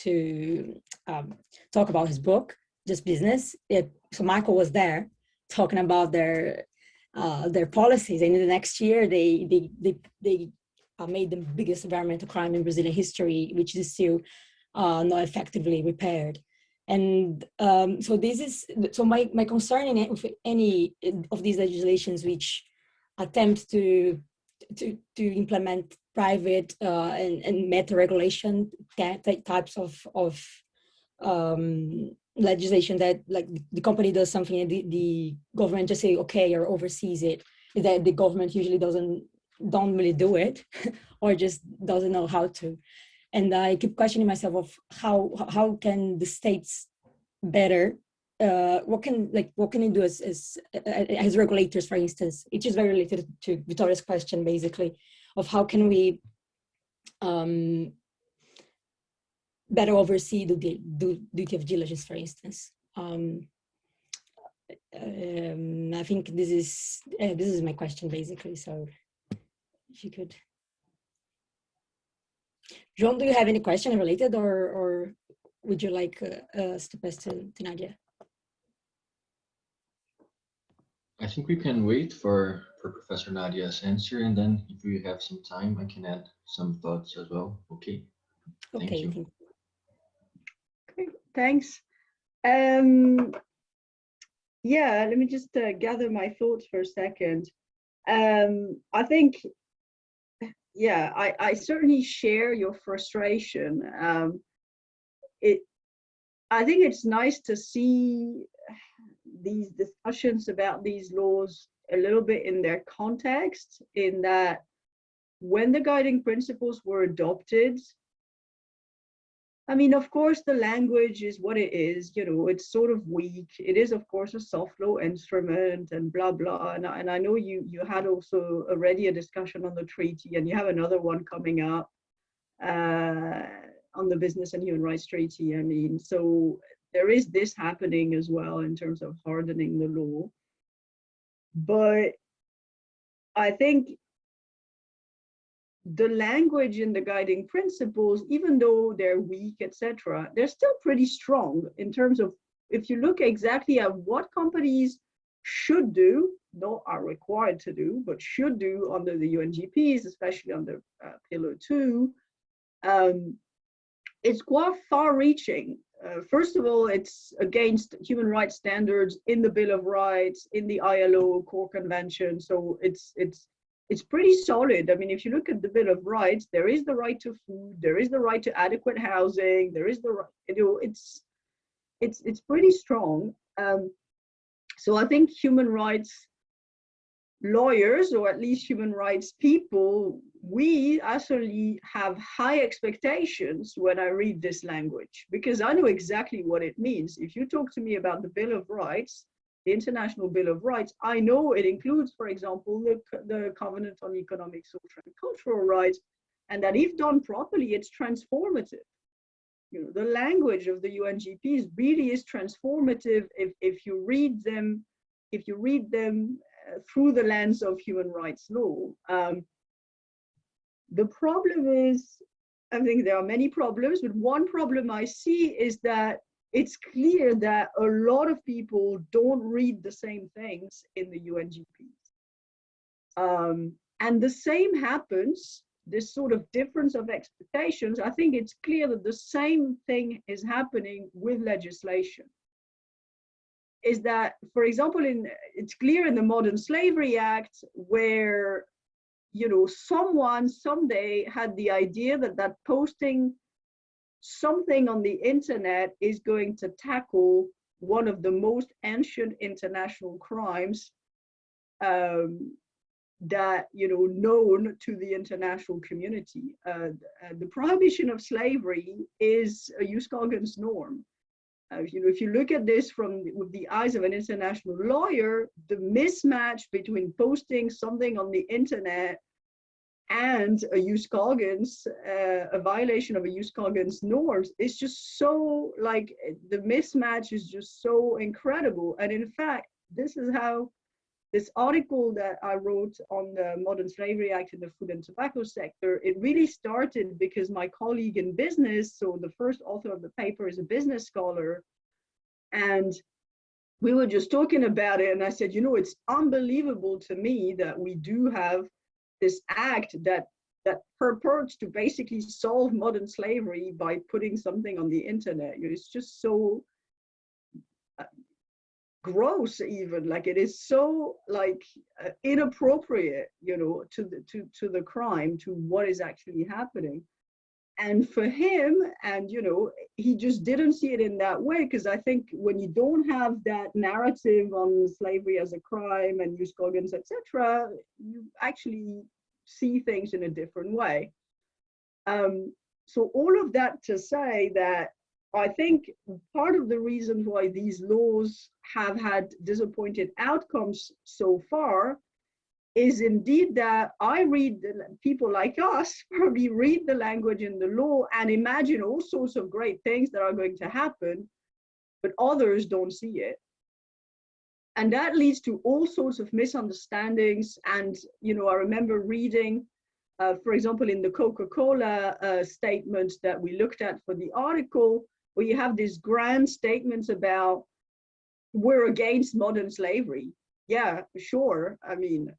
talk about his book, Just Business, so Michael was there talking about their policies, and in the next year they made the biggest environmental crime in Brazilian history, which is still not effectively repaired. And so this is, so my concern in any of these legislations which attempt to implement private and meta regulation types of legislation, that like the company does something and the government just say okay or oversees it, is that the government usually don't really do it or just doesn't know how to. And I keep questioning myself of how can the states better, what can it do as regulators, for instance, which is very related to Victoria's question, basically, of how can we better oversee the duty of diligence, for instance. I think this is my question, basically. So if you could. Joan, do you have any question related, or would you like us to pass to Nadia? I think we can wait for Professor Nadia's answer, and then if we have some time, I can add some thoughts as well. Okay. Thank Okay. you. Okay, thanks. Yeah, let me just gather my thoughts for a second. I think, yeah, I certainly share your frustration. I think it's nice to see these discussions about these laws a little bit in their context, in that when the guiding principles were adopted, I mean, of course, the language is what it is, you know, it's sort of weak. It is, of course, a soft law instrument and blah, blah. And I know you had also already a discussion on the treaty, and you have another one coming up on the Business and Human Rights Treaty. I mean, so there is this happening as well in terms of hardening the law. But I think the language in the guiding principles, even though they're weak, etc., they're still pretty strong in terms of, if you look exactly at what companies should do, not are required to do, but should do under the UNGPs, especially under Pillar 2, it's quite far-reaching. First of all, it's against human rights standards in the Bill of Rights, in the ILO core convention, so it's pretty solid. I mean, if you look at the Bill of Rights, there is the right to food, there is the right to adequate housing, there is the right, you know, it's pretty strong. So I think human rights lawyers, or at least human rights people, we actually have high expectations when I read this language, because I know exactly what it means. If you talk to me about the Bill of Rights, the International Bill of Rights, I know it includes, for example, the Covenant on Economic, Social, and Cultural Rights, and that if done properly, it's transformative. the language of the UNGPs really is transformative if you read them, through the lens of human rights law. The problem is, I think there are many problems, but one problem I see is that it's clear that a lot of people don't read the same things in the UNGPs. And the same happens, this sort of difference of expectations. I think it's clear that the same thing is happening with legislation. Is that, for example, it's clear in the Modern Slavery Act, where someone someday had the idea that posting something on the internet is going to tackle one of the most ancient international crimes that known to the international community. The prohibition of slavery is a jus cogens norm. If you look at this with the eyes of an international lawyer, the mismatch between posting something on the internet and a jus cogens, a violation of a jus cogens norms, is just so, like, the mismatch is just so incredible. And in fact, this is how this article that I wrote on the Modern Slavery Act in the food and tobacco sector, it really started because my colleague in business, so the first author of the paper is a business scholar, and we were just talking about it, and I said, it's unbelievable to me that we do have this act that purports to basically solve modern slavery by putting something on the internet. It's just so gross, even, like, it is so, like, inappropriate, to the crime, to what is actually happening. And for him, and he just didn't see it in that way, because I think when you don't have that narrative on slavery as a crime and jus cogens, etc., you actually see things in a different way. So all of that to say that I think part of the reason why these laws have had disappointed outcomes so far is indeed that I read, people like us probably read the language in the law and imagine all sorts of great things that are going to happen, but others don't see it. And that leads to all sorts of misunderstandings. And, I remember reading, for example, in the Coca-Cola statement that we looked at for the article, where you have these grand statements about, we're against modern slavery. Yeah, sure. I mean,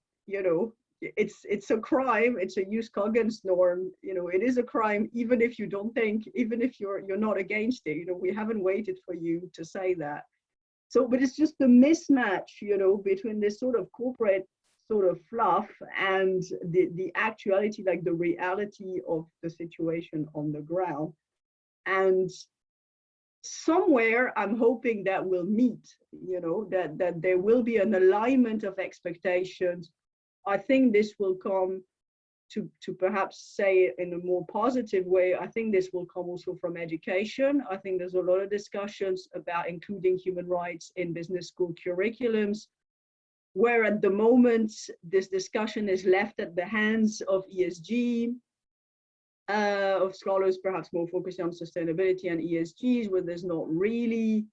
it's a crime. It's a jus cogens norm. It is a crime, even if you don't think, even if you're not against it. We haven't waited for you to say that. So, but it's just the mismatch, between this sort of corporate sort of fluff and the actuality, like the reality of the situation on the ground. And somewhere I'm hoping that we'll meet, that there will be an alignment of expectations. I think this will come, to perhaps say it in a more positive way, I think this will come also from education. I think there's a lot of discussions about including human rights in business school curriculums, where at the moment this discussion is left at the hands of ESG, of scholars perhaps more focused on sustainability and ESGs, where there's not really,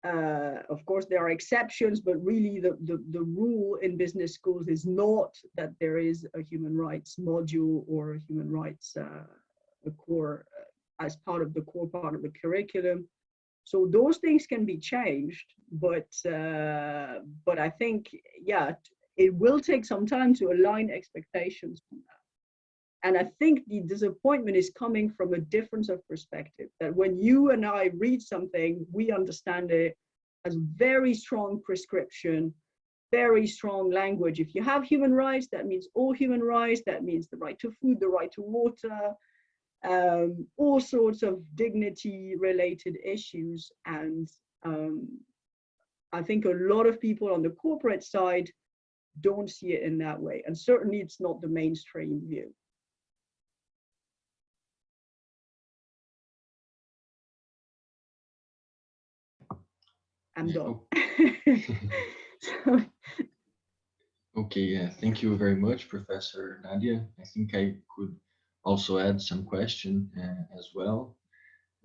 of course there are exceptions, but really the rule in business schools is not that there is a human rights module or a human rights a core as part of the core part of the curriculum. So those things can be changed, but I think, yeah, it will take some time to align expectations on that. And I think the disappointment is coming from a difference of perspective, that when you and I read something, we understand it as very strong prescription, very strong language. If you have human rights, that means all human rights, that means the right to food, the right to water, all sorts of dignity related issues. And I think a lot of people on the corporate side don't see it in that way. And certainly it's not the mainstream view. I'm done. Okay, yeah, thank you very much, Professor Nadia. I think I could also add some question as well.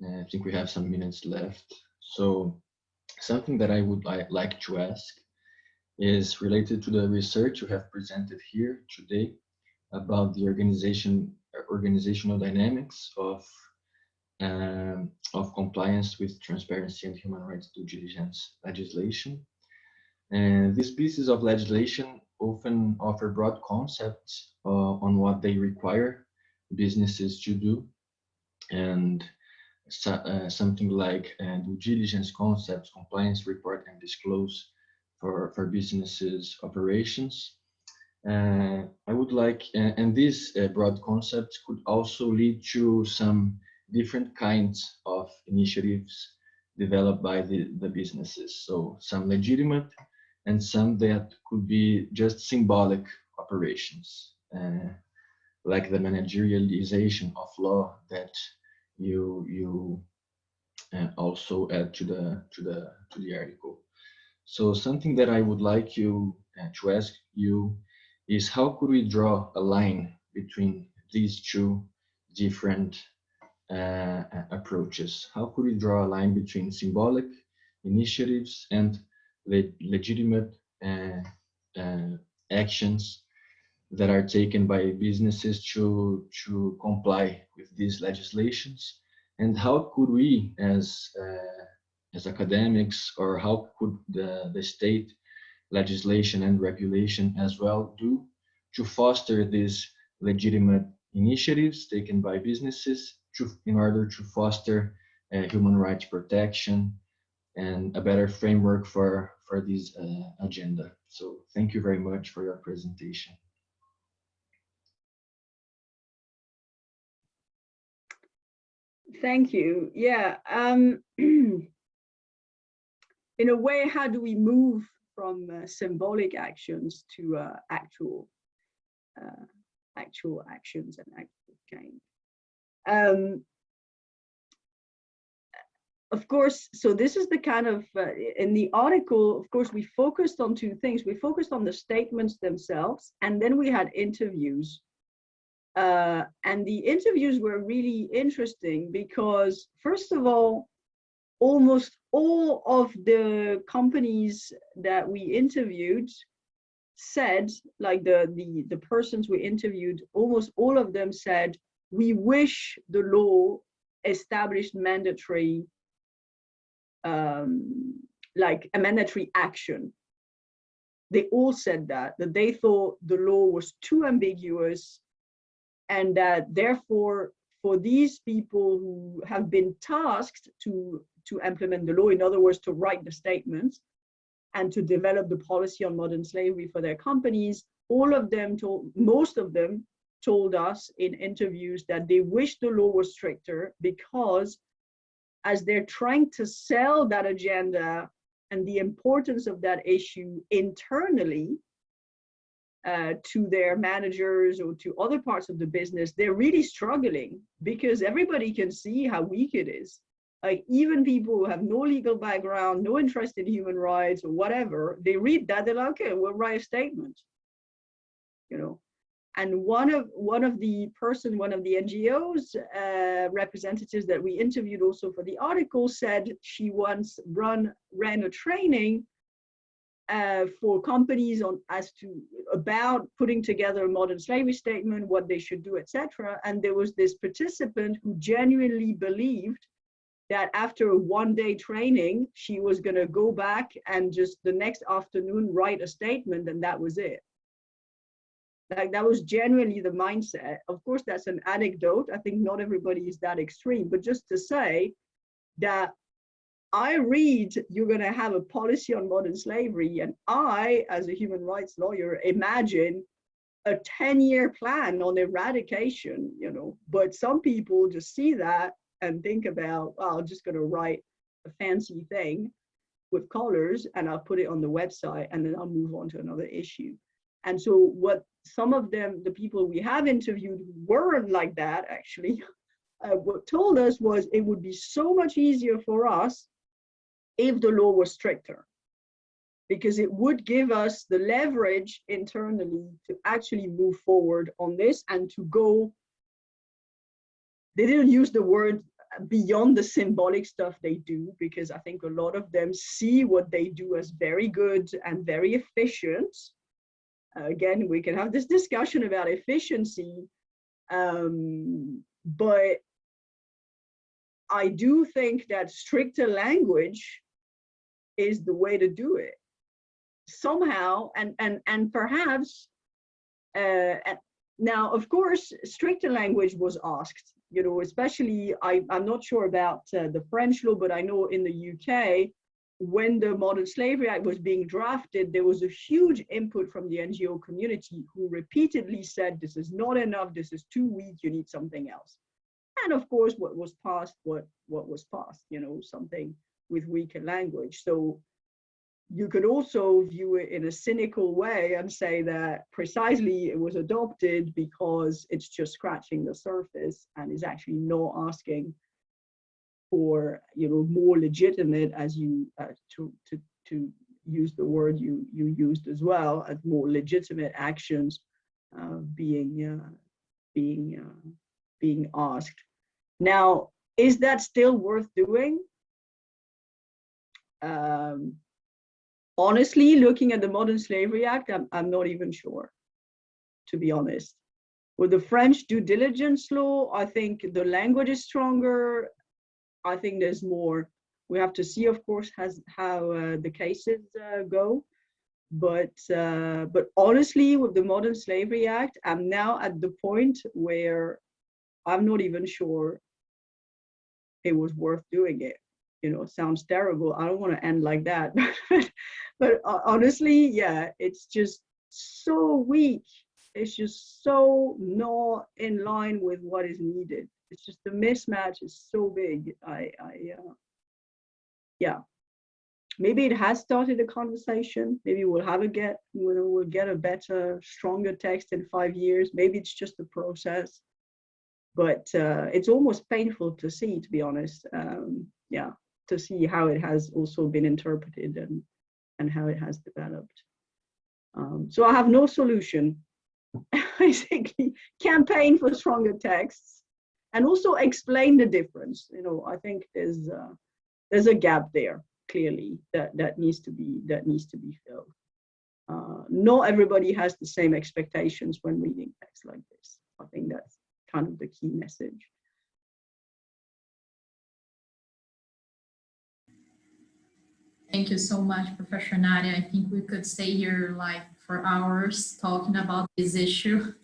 I think we have some minutes left. So something that I would like to ask is related to the research you have presented here today about the organizational dynamics of compliance with transparency and human rights due diligence legislation. And these pieces of legislation often offer broad concepts on what they require businesses to do, and something like due diligence concepts, compliance report and disclose for businesses operations. I would like, and these broad concepts could also lead to some different kinds of initiatives developed by the businesses. So some legitimate and some that could be just symbolic operations, like the managerialization of law that you also add to the article. So something that I would like you to ask you is, how could we draw a line between these two different approaches? How could we draw a line between symbolic initiatives and legitimate actions that are taken by businesses to comply with these legislations? And how could we, as academics, or how could the state legislation and regulation as well do to foster these legitimate initiatives taken by businesses in order to foster human rights protection and a better framework for this agenda? So thank you very much for your presentation. Thank you. Yeah. In a way, how do we move from symbolic actions to actual actions and actual change? Of course, so this is the kind of, in the article, of course, we focused on two things. We focused on the statements themselves, and then we had interviews. And the interviews were really interesting because, first of all, almost all of the companies that we interviewed said, like the persons we interviewed, almost all of them said, we wish the law established mandatory, like a mandatory action. They all said that they thought the law was too ambiguous, and that therefore, for these people who have been tasked to implement the law, in other words, to write the statements and to develop the policy on modern slavery for their companies, most of them told us in interviews that they wish the law was stricter, because as they're trying to sell that agenda and the importance of that issue internally to their managers or to other parts of the business, they're really struggling, because everybody can see how weak it is. Like, even people who have no legal background, no interest in human rights or whatever, they read that, they're like, okay, we'll write a statement, you know. And one of the NGOs representatives that we interviewed also for the article said she once ran a training for companies about putting together a modern slavery statement, what they should do, etc. And there was this participant who genuinely believed that after a one-day training, she was going to go back and just the next afternoon write a statement, and that was it. Like, that was genuinely the mindset. Of course, that's an anecdote. I think not everybody is that extreme, but just to say that I read you're going to have a policy on modern slavery, and I, as a human rights lawyer, imagine a 10-year plan on eradication, you know. But some people just see that and think about, well, I'm just going to write a fancy thing with colors and I'll put it on the website and then I'll move on to another issue. And so what some of them, the people we have interviewed who weren't like that, actually, what told us was it would be so much easier for us if the law was stricter, because it would give us the leverage internally to actually move forward on this and to go. They didn't use the word beyond the symbolic stuff they do, because I think a lot of them see what they do as very good and very efficient. Again, we can have this discussion about efficiency, but I do think that stricter language is the way to do it somehow, and perhaps now, of course, stricter language was asked, you know, especially I'm not sure about the French law, but I know in the UK, when the Modern Slavery Act was being drafted, there was a huge input from the NGO community who repeatedly said, this is not enough, this is too weak, you need something else. And of course, what was passed, what was passed, you know, something with weaker language. So you could also view it in a cynical way and say that precisely it was adopted because it's just scratching the surface and is actually not asking for, you know, more legitimate, as you to use the word you used as well, as more legitimate actions being asked. Now, is that still worth doing? Honestly, looking at the Modern Slavery Act, I'm not even sure, to be honest. With the French due diligence law, I think the language is stronger. I think there's more. We have to see, of course, how the cases go. But honestly, with the Modern Slavery Act, I'm now at the point where I'm not even sure it was worth doing it. You know, it sounds terrible. I don't want to end like that. But honestly, yeah, it's just so weak. It's just so not in line with what is needed. It's just the mismatch is so big. Yeah. Maybe it has started a conversation. Maybe we'll get a better, stronger text in 5 years. Maybe it's just a process. But it's almost painful to see, to be honest. Yeah, to see how it has also been interpreted and how it has developed. So I have no solution. Basically, campaign for stronger texts and also explain the difference. You know, I think there's a gap there clearly that needs to be filled. Not everybody has the same expectations when reading text like this. I think that's kind of the key message. Thank you so much, Professor Nadia. I think we could stay here like for hours talking about this issue.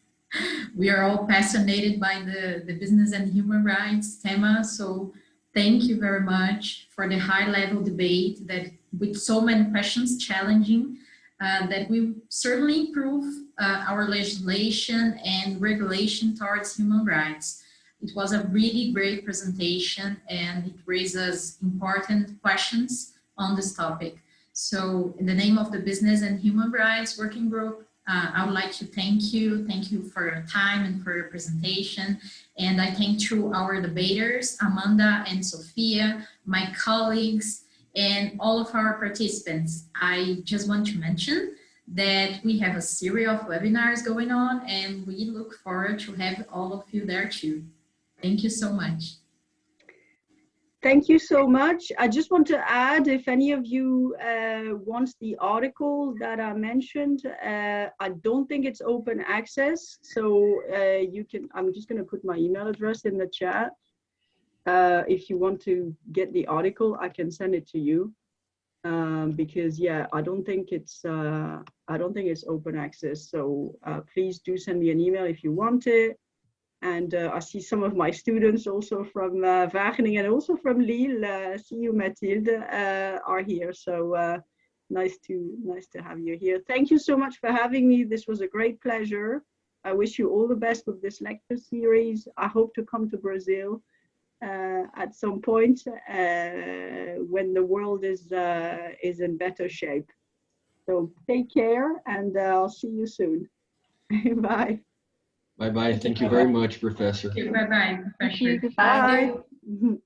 We are all fascinated by the business and human rights tema. So thank you very much for the high level debate that with so many questions challenging, that will certainly improve our legislation and regulation towards human rights. It was a really great presentation and it raises important questions on this topic. So in the name of the Business and Human Rights Working Group, I would like to thank you. Thank you for your time and for your presentation. And I thank to our debaters, Amanda and Sophia, my colleagues, and all of our participants. I just want to mention that we have a series of webinars going on and we look forward to have all of you there too. Thank you so much. Thank you so much. I just want to add, if any of you wants the article that I mentioned, I don't think it's open access. So you can, I'm just going to put my email address in the chat. If you want to get the article, I can send it to you. Because yeah, I don't think it's open access. So please do send me an email if you want it. And I see some of my students also from Wageningen and also from Lille. See you, Mathilde, are here. So nice to have you here. Thank you so much for having me. This was a great pleasure. I wish you all the best with this lecture series. I hope to come to Brazil at some point when the world is in better shape. So take care, and I'll see you soon. Bye. Bye-bye. Thank you very much, Professor. Bye-bye, Professor. Goodbye. Bye.